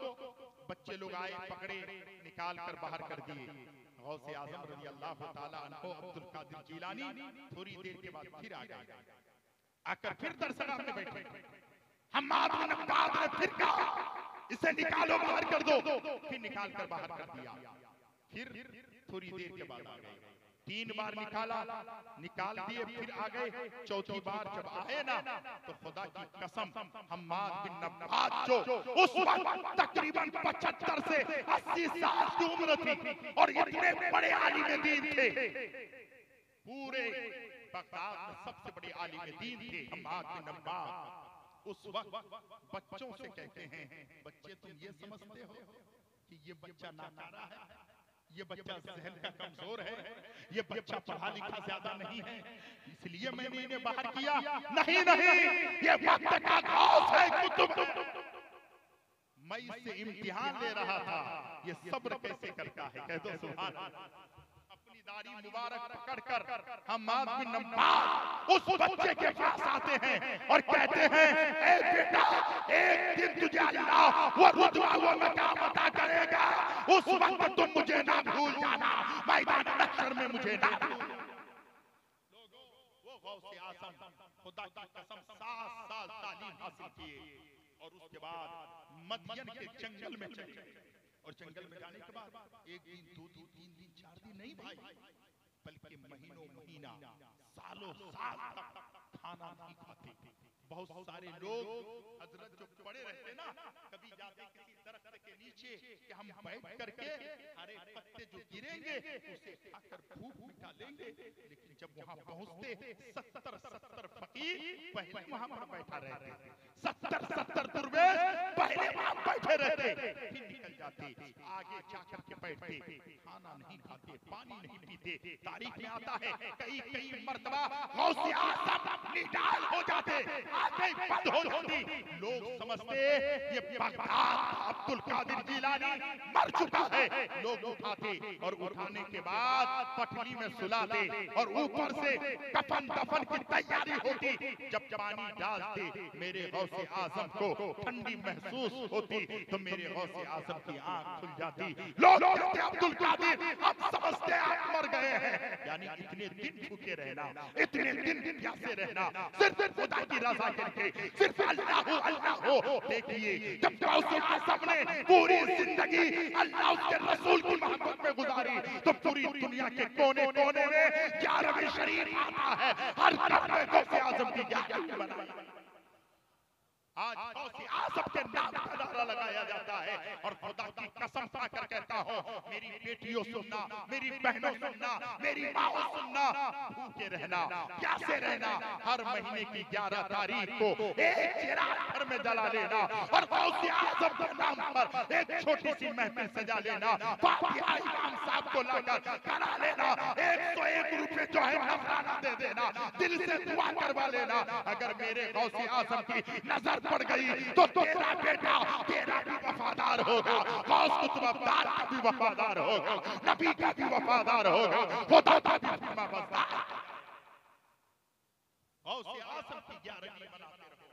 बच्चे लोग आए, पकड़े, निकाल कर बाहर कर दिए। गौसे आजम रज़ी अल्लाह ताला अन्हु अब्दुल कादिर जिलानी थोड़ी देर के बाद फिर आ गए, आकर फिर दरसगाह में बैठे। हम्माद बिन अब्बाद ने फिर कहा, इसे निकालो, बाहर कर दो। फिर निकाल कर बाहर कर दिया। फिर थोड़ी देर के बाद आ गए, 3 बार निकाल दिए, फिर आ गए। चौथी बार जब आए ना, तो खुदा की कसम हम्माद बिन नब्बाद जो उस वक्त तकरीबन 75 से 80 साल की उम्र थी और इतने बड़े आलिम दीन थे, पूरे बगदाद में सबसे बड़े आलिम दीन थे हम्माद बिन नब्बाद। उस वक्त बच्चों से कहते हैं, बच्चे तुम ये समझते हो कि ये बच्चा नाकारा है, ये बच्चा जहन का कमजोर है, ये बच्चा पढ़ा लिखा ज्यादा नहीं है, इसलिए मैंने इन्हें बाहर किया? नहीं नहीं, ये वक्त का घास है कुतुब। मैं इससे इम्तिहान ले रहा था, ये सब्र कैसे करता है। कह दो सुभान अल्लाह। अपनी दाढ़ी मुबारक पकड़कर हम्माद बिन नब्बाद उस बच्चे के पास आते हैं और कहते हैं, ए बेटा, एक दिन तुझे अल्लाह वो रुतबा, वो मकाम अता करेगा, उस वक्त तुम मुझे ना भूल जाना, मैदान महशर में मुझे ना भूल। लोगों, वो गौसे आजम खुदा की कसम 7 साल तालीम हासिल किए और उसके बाद मदियन के जंगल में चले गए। और जंगल में जाने के बाद 1 दिन, 2 दिन, 3 दिन, 4 दिन नहीं भाई, बल्कि महीनों महीना, सालों साल तक खाना नहीं खाते। बहुत सारे लोग हजरत जो पड़े रहते ना, कभी जाते किसी दरख्त के नीचे कि हम बैठ करके हरे पत्ते जो गिरेंगे उसे खाकर भूख मिटा लेंगे, लेकिन जब वहां पहुंचते 70 फकीर पहले वहां पर बैठा रहते, 70 दुर्वेश पहले वहां बैठे रहते, फिर निकल जाते, आगे जाकर के बैठते, खाना नहीं खाते, पानी नहीं पीते। तारीख में आता है कई मर्तबा गौसे आज़म निडाल हो जाते, आंखें बंद हो जाती। लोग समझते ये बगदाद अब्दुल कादिर जिलानी मर चुका है। लोग उठाते और उठाने के बाद पटली में सुलाते और ऊपर से कफन दफन की तैयारी होती। जब पानी डालते मेरे गौसे आज़म को ठंडी महसूस होती तो मेरे गौसे आज़म की आंख खुल जाती। लोग कहते अब्दुल कादिर अब समझते आप मर गए हैं। यानी इतने दिन भूखे रहना, इतने दिन प्यासे रहना, सिर्फ खुदा की रज़ा करके, सिर्फ अल्लाह हो। देखिए जब गौसे आज़म ने पूरी जिंदगी अल्लाह उसके रसूल की मोहब्बत में गुजारी तो पूरी दुनिया के कोने कोने में 11वीं शरीफ आता है, हर घर में गौसे आज़म की 11वीं बनाई। आज गौसे आज़म के नाम का नारा लगाया जाता है और खुदा की कसम खाकर कहता हूँ, मेरी बेटियों सुनना, मेरी बहनों सुनना, मेरी माओ सुनना, भूखे रहना, प्यासे रहना, हर महीने की 11 तारीख को एक चिराग घर में जला लेना और गौसे आज़म के नाम पर एक छोटी सी महफिल सजा लेना, फातिहा इमाम साहब को लाकर करा लेना, 101 रुपए जो है नजराना दे देना, दिल से दुआ करवा लेना। अगर मेरे गौसे आज़म की नजर पड़ गई तो तेरा बेटा तेरा भी वफादार वफादार होगा, गौस कुतुब अब्दाल का भी वफादार होगा, नबी का भी वफादार होगा, खुदा का भी फरमाबरदार। गौसे आज़म की 11वीं मनाते रहो,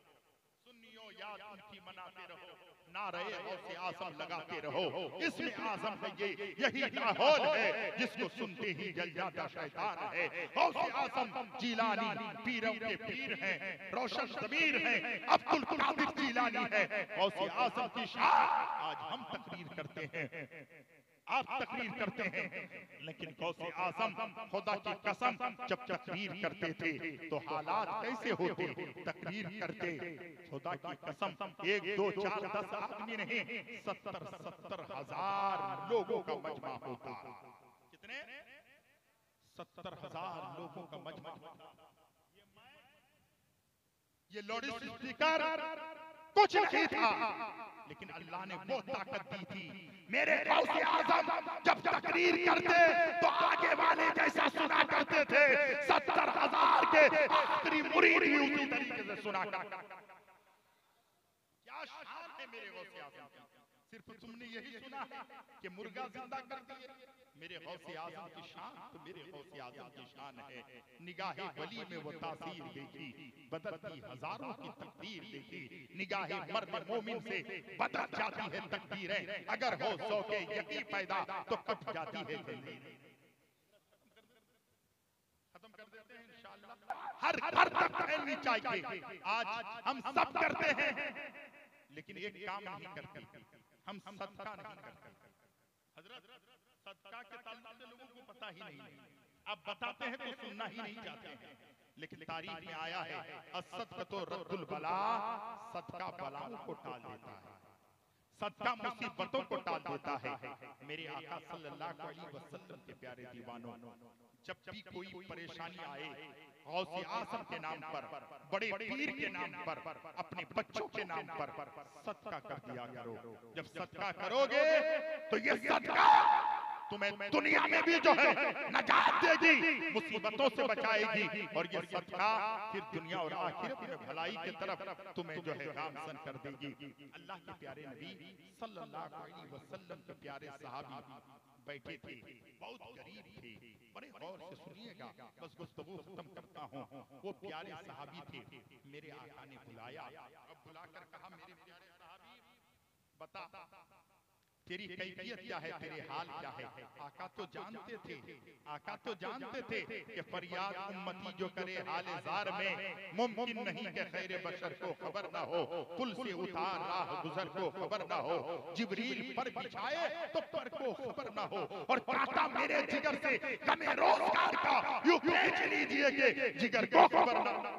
सुन्नियों याद उनकी मनाते रहो, नारे गौसे आज़म लगाते रहो। इसमें आज़म है ये, यही लाहौल है जिसको सुनते ही जल जाता शैतान है। गौसे आज़म जीलानी पीरों के पीर हैं, रोशन ज़मीर हैं, अब्दुल कादिर जीलानी है। गौसे आज़म की शान आज हम तकरीर करते हैं, आप तकरीर करते हैं, लेकिन गौसे आज़म खुदा की कसम जब तकरीर करते थे तो हालात कैसे होते, तकरीर करते खुदा की कसम 1 2 4 10 आदमी नहीं, 70 हज़ार लोगों का मजमा होता। कितने? 70,000 लोगों का मजमा। ये लाउड स्पीकर कुछ नहीं था, लेकिन अल्लाह ने वो ताकत दी थी। मेरे गौसे आज़म जब तकरीर करते तो आगे वाले जैसा सुना करते थे, 70,000 के आखिरी मुरीद भी उसी तरीके से सुना करते। क्या शान है मेरे गौसे आज़म की। सिर्फ तुमने यही सुना है कि मुर्गा जिंदा कर दिए। मेरे गौसे आज़म की शान तो मेरे गौसे आज़म की शान है। निगाहे वली में वो तासीर देखी, बदलती हजारों की तकदीर देखी। निगाहे मर्द मोमिन से बदल जाती है तकदीरें, अगर हो ज़ौक़े यकीन पैदा तो कट जाती है जल्दी। खत्म कर देते हैं इंशाअल्लाह। हर घर तक फैलनी चाहिए। आज हम सब करते हैं, लेकिन एक काम नहीं करते, हम सदका नहीं करते। हजरत सदका के ताल्लुक से लोगों को पता ही नहीं, अब बताते हैं तो सुनना ही नहीं चाहते हैं। लेकिन तारीख में आया है, असदक़तो रद्दुल बला, सदका बलाओं को टाल देता है, सदका मुसीबतों को टाल देता है। मेरे आका सल्लल्लाहु अलैहि वसल्लम के प्यारे दीवानों, जब भी कोई परेशानी आए, गौसे आज़म के नाम पर, बड़े पीर के नाम पर, अपने बच्चों के नाम पर सदका कर दिया करो। जब सदका करोगे तो ये सदका तुम्हें दुनिया में भी जो है नजात देगी, मुसीबतों से बचाएगी, और ये सदका फिर दुनिया और आखिरत में भलाई की तरफ तुम्हें जो है गामज़न कर देगी। अल्लाह के प्यारे नबी सल्लल्लाहु अलैहि वसल्लम के प्यारे सहाबी बैठे थे, बहुत गरीब थे। बड़े गौर से सुनिएगा, बस गुफ्तगू खत्म करता हूँ। वो प्यारे सहाबी थे, मेरे आका ने बुलाया, अब बुलाकर कहा, मेरे प्यारे सहाबी बता तेरी कैफियत क्या है, तेरे हाल क्या है। आका तो जानते थे, आका तो जानते थे कि फरियाद उम्मती जो करे हाले ज़ार में, मुमकिन नहीं कि खैर बशर को खबर ना हो, पुल से उतार राह गुजर को खबर ना हो, जिब्रील पर बिछाए तो पर को खबर ना हो, और कांटा मेरे जिगर से गमे रोज़गार का यूं खींच लीजिए कि जिगर को खबर ना हो,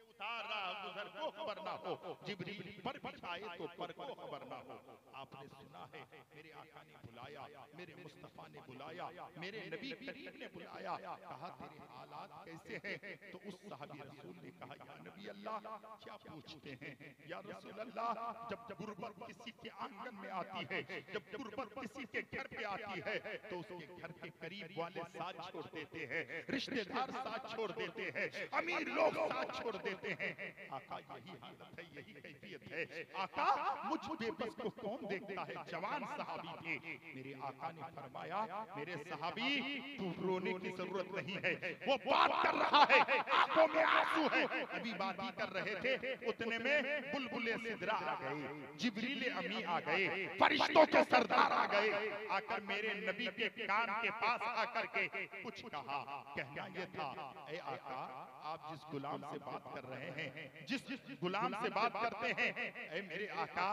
उतार राह गुजर को खबर ना हो, जिब्रील पर बिछाए तो पर को खबर ना हो। आपने सुना है, मेरे आका ने बुलाया, मेरे मुस्तफा ने बुलाया, मेरे नबी करीम ने बुलाया, कहा तेरे हालात कैसे हैं। तो उस सहाबी रसूल ने कहा, या नबी अल्लाह क्या पूछते हैं, या रसूल अल्लाह, जब गुर्बत किसी के आंगन में आती है, जब गुर्बत किसी के घर पे आती है, तो उसके घर के करीब वाले साथ छोड़ देते हैं, रिश्तेदार साथ छोड़ देते हैं, अमीर लोग साथ छोड़ देते हैं। आका यही हालत है, यही कैफियत है। आका मुझ बेबस को कौन देखता है। जवान सहाबी थे, मेरे आका ने फरमाया, मेरे सहाबी तू रोने की जरूरत नहीं है, वो बात कर रहा है, आंखों में आंसू है। अभी बात ही कर रहे थे, उतने में बुलबुले सिदरा आ गए, जिब्रील अमी आ गए, फरिश्तों के सरदार आ गए, आकर मेरे नबी के कान के पास आकर के कुछ कहा। कहना ये था, ए आका आप जिस गुलाम से बात कर रहे हैं, जिस गुलाम से बात करते हैं, ए मेरे आका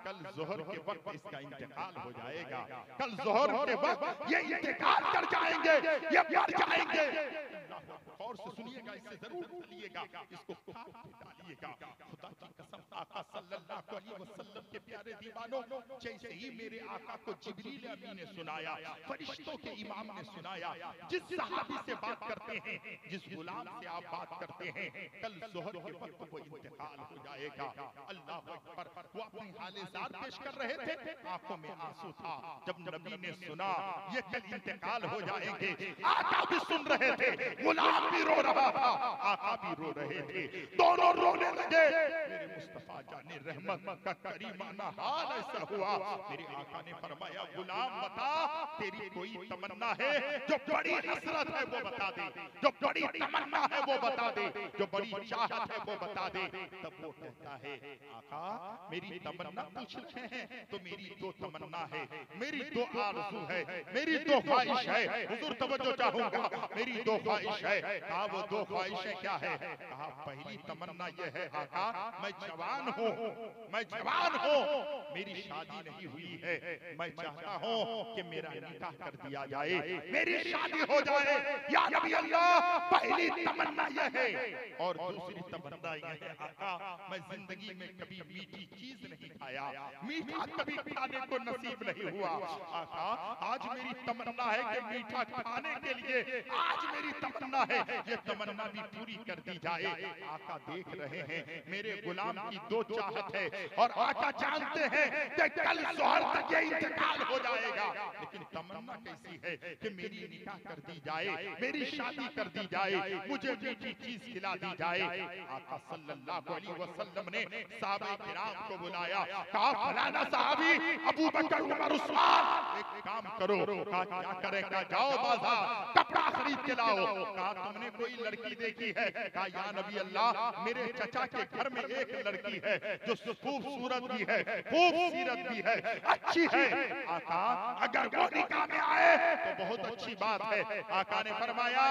कल जोहर के वक्त इसका इंतकाल हो जाएगा, कल जोहर के वक्त ये इंतकाल कर जाएंगे, ये मर जाएंगे। और से सुनिएगा, इससे जरूर चलिएगा, इसको खाक पे डालिएगा। खुदा की कसम, आका सल्लल्लाहु अलैहि वसल्लम के प्यारे दीवानों, जैसे ही मेरे आका को जिब्रील अमी ने सुनाया, फरिश्तों के इमाम ने सुनाया, जिस सहाबी से बात करते हैं, जिस गुलाम से आप बात करते हैं, कल जोहर के वक्त वो इंतकाल हो जाएगा। अल्लाह अकबर। वो अपनी हाल-ए-ज़ार पेश कर रहे थे, आंखों में आंसू था। जब नबी ने सुना ये कल इंतकाल हो जाएंगे, आका भी सुन रहे थे, गुलाम भी रो रहा था, आका भी रो रहे थे, दोनों रोने लगे। मेरे मुस्तफा जाने रहमत का करीमाना हाल साल ऐसा हुआ। मेरे आका ने फरमाया गुलाम बता तेरी कोई तमन्ना है जो बड़ी हसरत है वो बता दे, जो बड़ी तमन्ना है वो बता दे, जो बड़ी चाहत है वो बता दे। तब वो कहता है आका मेरी तमन्ना पूछ रहे हैं तो मेरी दो तमन्ना है, मेरी दो आरज़ू है, मेरी दो ख्वाहिश है। हुजूर तवज्जो चाहूंगा, मेरी दो ख्वाहिश है। कहा वो दो ख्वाहिशें क्या है? कहा पहली तमन्ना ये है आका मैं जवान हूँ, मैं जवान हूँ, मेरी शादी नहीं हुई है, मैं चाहता हूँ कि मेरा निकाह कर दिया जाए, मेरी शादी हो जाए या नबी अल्लाह। पहली तमन्ना यह है। और दूसरी तमन्ना यह है आका मैं जिंदगी में कभी मीठी चीज नहीं खाया, मीठा कभी खाने को नसीब नहीं हुआ। आका आज मेरी तमन्ना है कि मीठा खाने के लिए आज मेरी तमन्ना है, ये तमन्ना भी पूरी कर दी जाए। आका देख रहे हैं मेरे गुलाम की दो चाहत है और आका जानते हैं कि कल जोहर तक ये इंतकाल हो जाएगा, लेकिन तमन्ना कैसी है कि मेरी निकाह कर दी जाए, मेरी शादी कर दी जाए, मुझे मीठी चीज खिला दी जाए। आका सल्लल्लाहु अलैहि वसल्लम ने सहाबा किराम को बुलाया, कहा फलाना सहाबी अबू बकर उमर उस्मान एक काम करो। कहा क्या करें? कहा जाओ बाजार कपड़ा खरीद के लाओ। कहा तुमने कोई लड़की देखी है? कहा या नबी अल्लाह मेरे चचा के घर में एक लड़की है जो खूबसूरत भी है, खूबसूरत भी है, अच्छी है। आका अगर वो निकाह में आए तो बहुत अच्छी बात है। आका ने फरमाया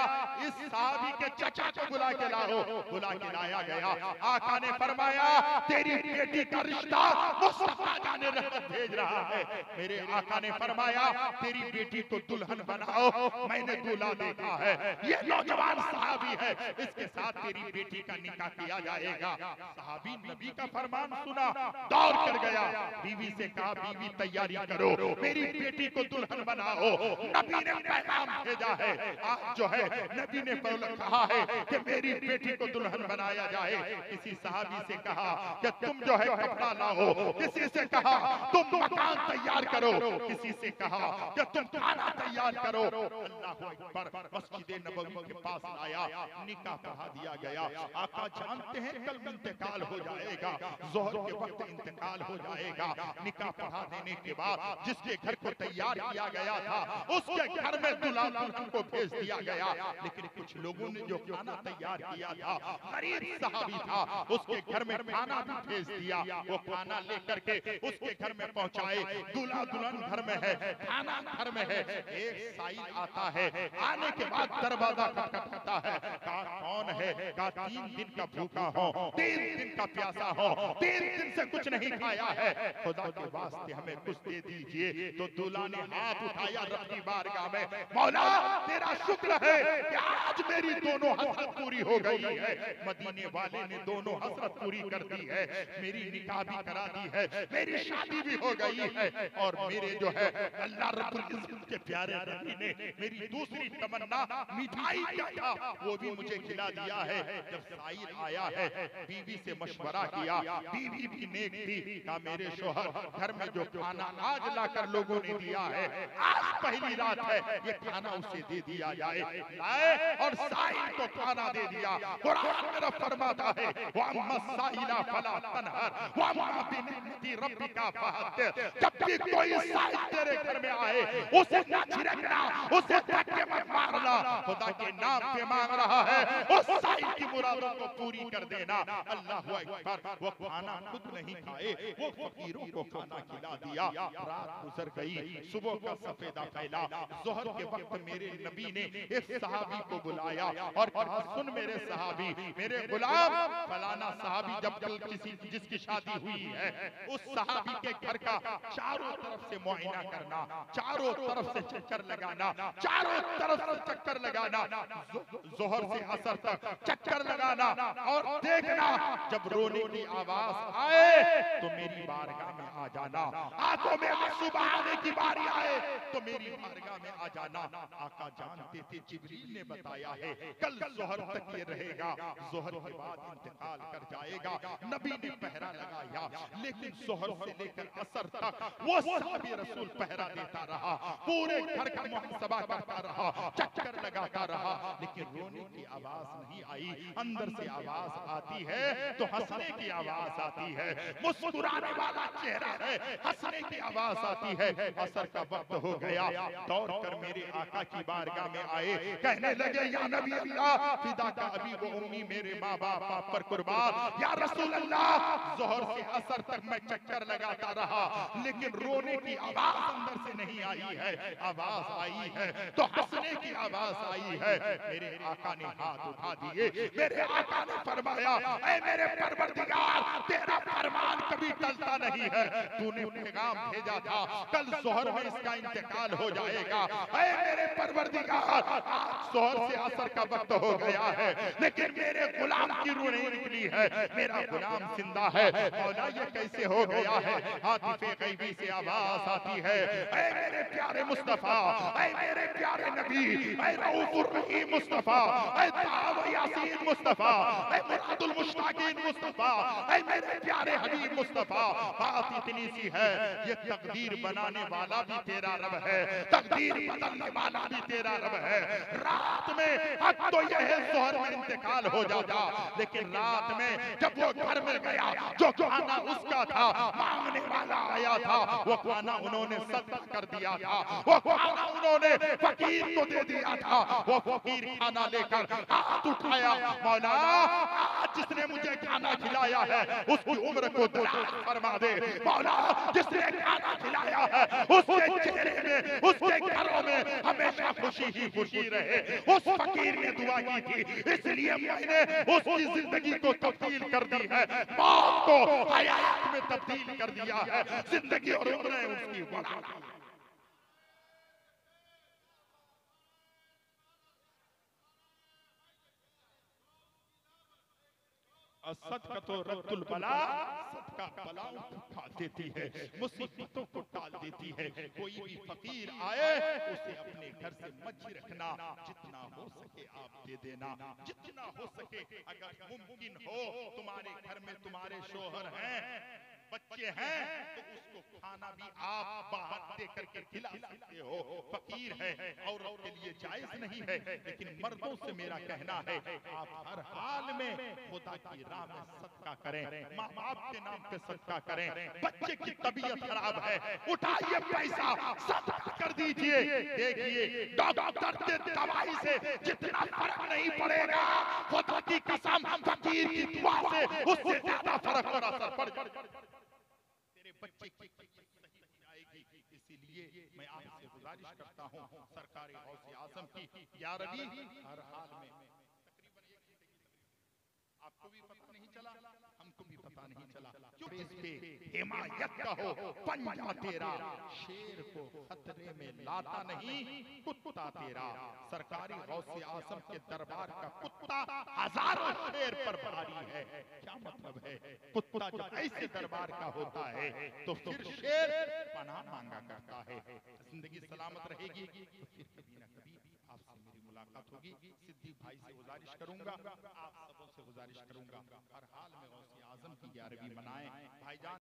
इस सहाबी के चचा को बुला के लाओ। बुला के लाया गया। आका ने फरमाया तेरी बेटी का रिश्ता मुस्तफा जाने रहमत भेज रहा है। मेरे आका ने फरमाया तेरी बेटी को दुल्हन बनाओ, मैंने दूल्हा देखा है, ये नौजवान सहाबी है, इसके साथ तेरी बेटी का निकाह किया जाएगा। सहाबी नबी का फरमान सुना, दौड़ कर गया, बीवी से कहा बीवी तैयारी करो, मेरी बेटी को दुल्हन बनाओ। नबी ने पैगाम भेजा है, आज जो है नबी ने कहा है कि मेरी बेटी को दुल्हन बनाया जाए। किसी सहाबी से कहा कि तुम जो है कपड़ा लाओ, किसी से कहा तुम मकान तैयार करो, किसी से कहा कि तुम खाना तैयार करो। अल्लाहु अकबर। मस्जिद नबवी के पास लाया, निकाह पढ़ा दिया गया। आका जानते हैं कल इंतकाल हो जाएगा, जोहर के वक्त इंतकाल हो जाएगा। निकाह पढ़ा देने के बाद जिसके घर को तैयार किया गया था उसके घर में दुल्हा दुल्हन को भेज दिया गया। लेकिन कुछ लोगों ने जो खाना तैयार किया था, गरीब सहाबी था, उसके घर में खाना भी भेज दिया। वो खाना लेकर के उसके घर में पहुंचाए। दूल्हा दुल्हन घर में है, खाना घर में है। एक साइल आता है, आने के बाद दरवाजा खटखटाता है। कहा कौन है? कहा 3 दिन का भूखा हो, 3 दिन का प्यासा हो, 3 दिन से कुछ नहीं खाया है, खुदा के वास्ते हमें कुछ दे दीजिए। तो दूल्हा ने हाथ उठाया रब की बारगाह में, मौला तेरा शुक्र है कि आज मेरी दोनों हसरत पूरी हो गई है। मदीने वाले ने दोनों हसरत पूरी कर दी है, मेरी निकाह भी करा दी है, मेरी शादी भी हो गई है। और मेरे जो है अल्लाह रब्बुल इज्जत के प्यारे नबी ने मेरी दूसरी तमन्ना मिठाई क्या था वो भी मुझे खिला दिया है। जब साइल आया है, बीवी से मशवरा किया, बीवी भी नेक थी। कहा मेरे शोहर घर में जो खाना आज लाकर लोगों ने दिया है, आज पहली रात है, ये खाना उसे दे दिया जाए। लाए और साइल को खाना दे दिया। कुरान मेरा फरमाता है वअम्मा साइला फला तनहर वअम्मा बिनिअमति रब्बिका फहद्दिस। जब भी कोई साइल तेरे घर में आए उसे न छिड़कना, उसे धक्के मत मारना, खुदा के नाम पे मांग रहा है उस साइल की मुरादों को पूरी कर देना। अल्लाहु अकबर। वो खाना खुद नहीं खाए, वो फकीरों को खाना खिला दिया। रात गुजर गई, सुबह का सफेदा फैला। जोहर के वक्त मेरे नबी ने एक सहाबी को बुलाया और कहा सुन मेरे सहाबी, मेरे गुलाम फलाना सहाबी जब कल किसी जिसकी शादी हुई है उस सहाबी के घर का चारों तरफ से मुआयना करना, चारों तरफ से चक्कर लगाना, चारों तरफ से चक्कर लगाना, जोहर से असर तक चक्कर लगाना और देखना जब रोने की आवाज आए तो मेरी बारगाह में आ जाना, आंखों में आंसू बहाने की बारी आए तो मेरी बारगाह में आ जाना। आका जानते थे, जिब्रील ने बताया है कल जोहर तक ये रहेगा, जोहर के बाद इंतकाल कर जाएगा। नबी ने पहरा लगाया, लेकिन जोहर से लेकर असर तक वो साहबी रसूल पहरा देता रहा, पूरे घर का मुहसबा करता रहा, चक्कर लगाता रहा, लेकिन रोने की आवाज नहीं आई। अंदर से आवाज आती है तो हंसने की आवाज आती है, मुस्कुराने वाला चेहरा है, हंसने की आवाज आती है। असर का वक्त हो गया, दौड़ कर मेरे आका की बारगाह में आए, कहने लगे या नबी अल्लाह, फिदा का अभी वो उम्मी मेरे माँ बाप आप पर कुर्बान, या रसूल अल्लाह, जोहर से असर तक मैं चक्कर लगाता रहा, लेकिन रोने की आवाज अंदर से नहीं आई है। आवाज आई है तो हंसने की आवाज आई है। मेरे आका ने हाथ उठा दिए, मेरे आका ने फरमाया, ऐ मेरे परवरदिगार, तेरा फरमान कभी टलता नहीं है, तूने पैगाम भेजा था कल जोहर में इसका इंतकाल हो जाएगा। ऐ मेरे परवरदिगार, आज जोहर से असर का वक्त हो गया है, लेकिन मेरे गुलाम की रूह नहीं निकली है, मेरा गुलाम जिंदा है। मौला ये कैसे हो गया है? आतिफे गैबी से आवाज आती है, ऐ मेरे प्यारे मुस्तफा, ऐ मेरे प्यारे नबी, ऐ रऊफुर रहीम मुस्तफा, ऐ ताब यासीन मुस्तफा, ऐ मुरादुल मुश्ताकीन मुस्तफा, ऐ मेरे प्यारे हबीब मुस्तफा, बात इतनी सी है, ये तकदीर बनाने वाला भी तेरा रब है, तकदीर बदलने वाला भी तेरा रब है। रात में हक तो ये है जोहर में इंतकाल हो जाता, लेकिन रात में जब वो घर में गया, जो खाना उसका था, मांगने वाला आया था, वो खाना उन्होंने सदका कर दिया था, वो खाना उन्होंने फकीर को दे दिया था। वो फकीर खाना लेकर हाथ उठाया, मौला आज जिसने मुझे खाना खिलाया है उसकी उम्र को दराज फरमा दे। मौला जिसने खाना खिलाया है उसके चेहरे में, उसके घरों में हमेशा खुशी ही खुशी रहे। उस फकीर ने दुआ की थी, इसलिए मैंने उसकी जिंदगी को तब्दील कर दी है, मौत को हयात में तब्दील कर दिया है, जिंदगी और उम्रें उसकी बढ़ा दी। सदका तो रद्दुल बला, सदका बलाओं को उठा देती है, मुसीबतों को टाल देती है। कोई भी फकीर आए उसे अपने घर से मत रखना, जितना हो सके आप दे देना, जितना हो सके। अगर मुमकिन हो तुम्हारे घर में तुम्हारे शोहर हैं, बच्चे हैं, तो उसको खाना भी आप बाहर दे करके खिला सकते हो। फकीर है, औरत के लिए जायज नहीं है, लेकिन मर्दों से मेरा कहना है आप हर हाल में खुदा की राह में सदका करें, माँ बाप के नाम पे सदका करें। बच्चे की तबीयत खराब है, उठाइए पैसा सदका कर दीजिए। देखिए डॉक्टर के दवाई से जितना फर्क नहीं पड़ेगा, खुदा की कसम फकीर की दुआ से उससे ज्यादा फर्क और असर पड़ जाएगा। बच्चे की सही जाएगी। इसीलिए मैं आपसे गुजारिश करता हूँ सरकार गौसे आजम की, या रबी हर हाल में तकरीबन आपको भी पता नहीं चला, हमको भी पता नहीं चला, क्यों इस पे हिमायत का हो पंजा तेरा, शेर को खतरे में लाता नहीं कुत्ता तेरा। सरकारी गौसे आजम के दरबार का कुत्ता हजारों शेर पर भारी है। क्या मतलब है? कुत्ता जब ऐसे दरबार का होता है तो फिर शेर पनाह मांगा करता है। जिंदगी सलामत रहेगी तो फिर कभी ना कभी आपसे मेरी मुलाकात होगी। सिद्दीक भाई से गुजारिश करूंगा, आप सबों से गुजारिश करूंगा, हर हाल में गौसे आजम की 11वीं मनाएं भाईजान।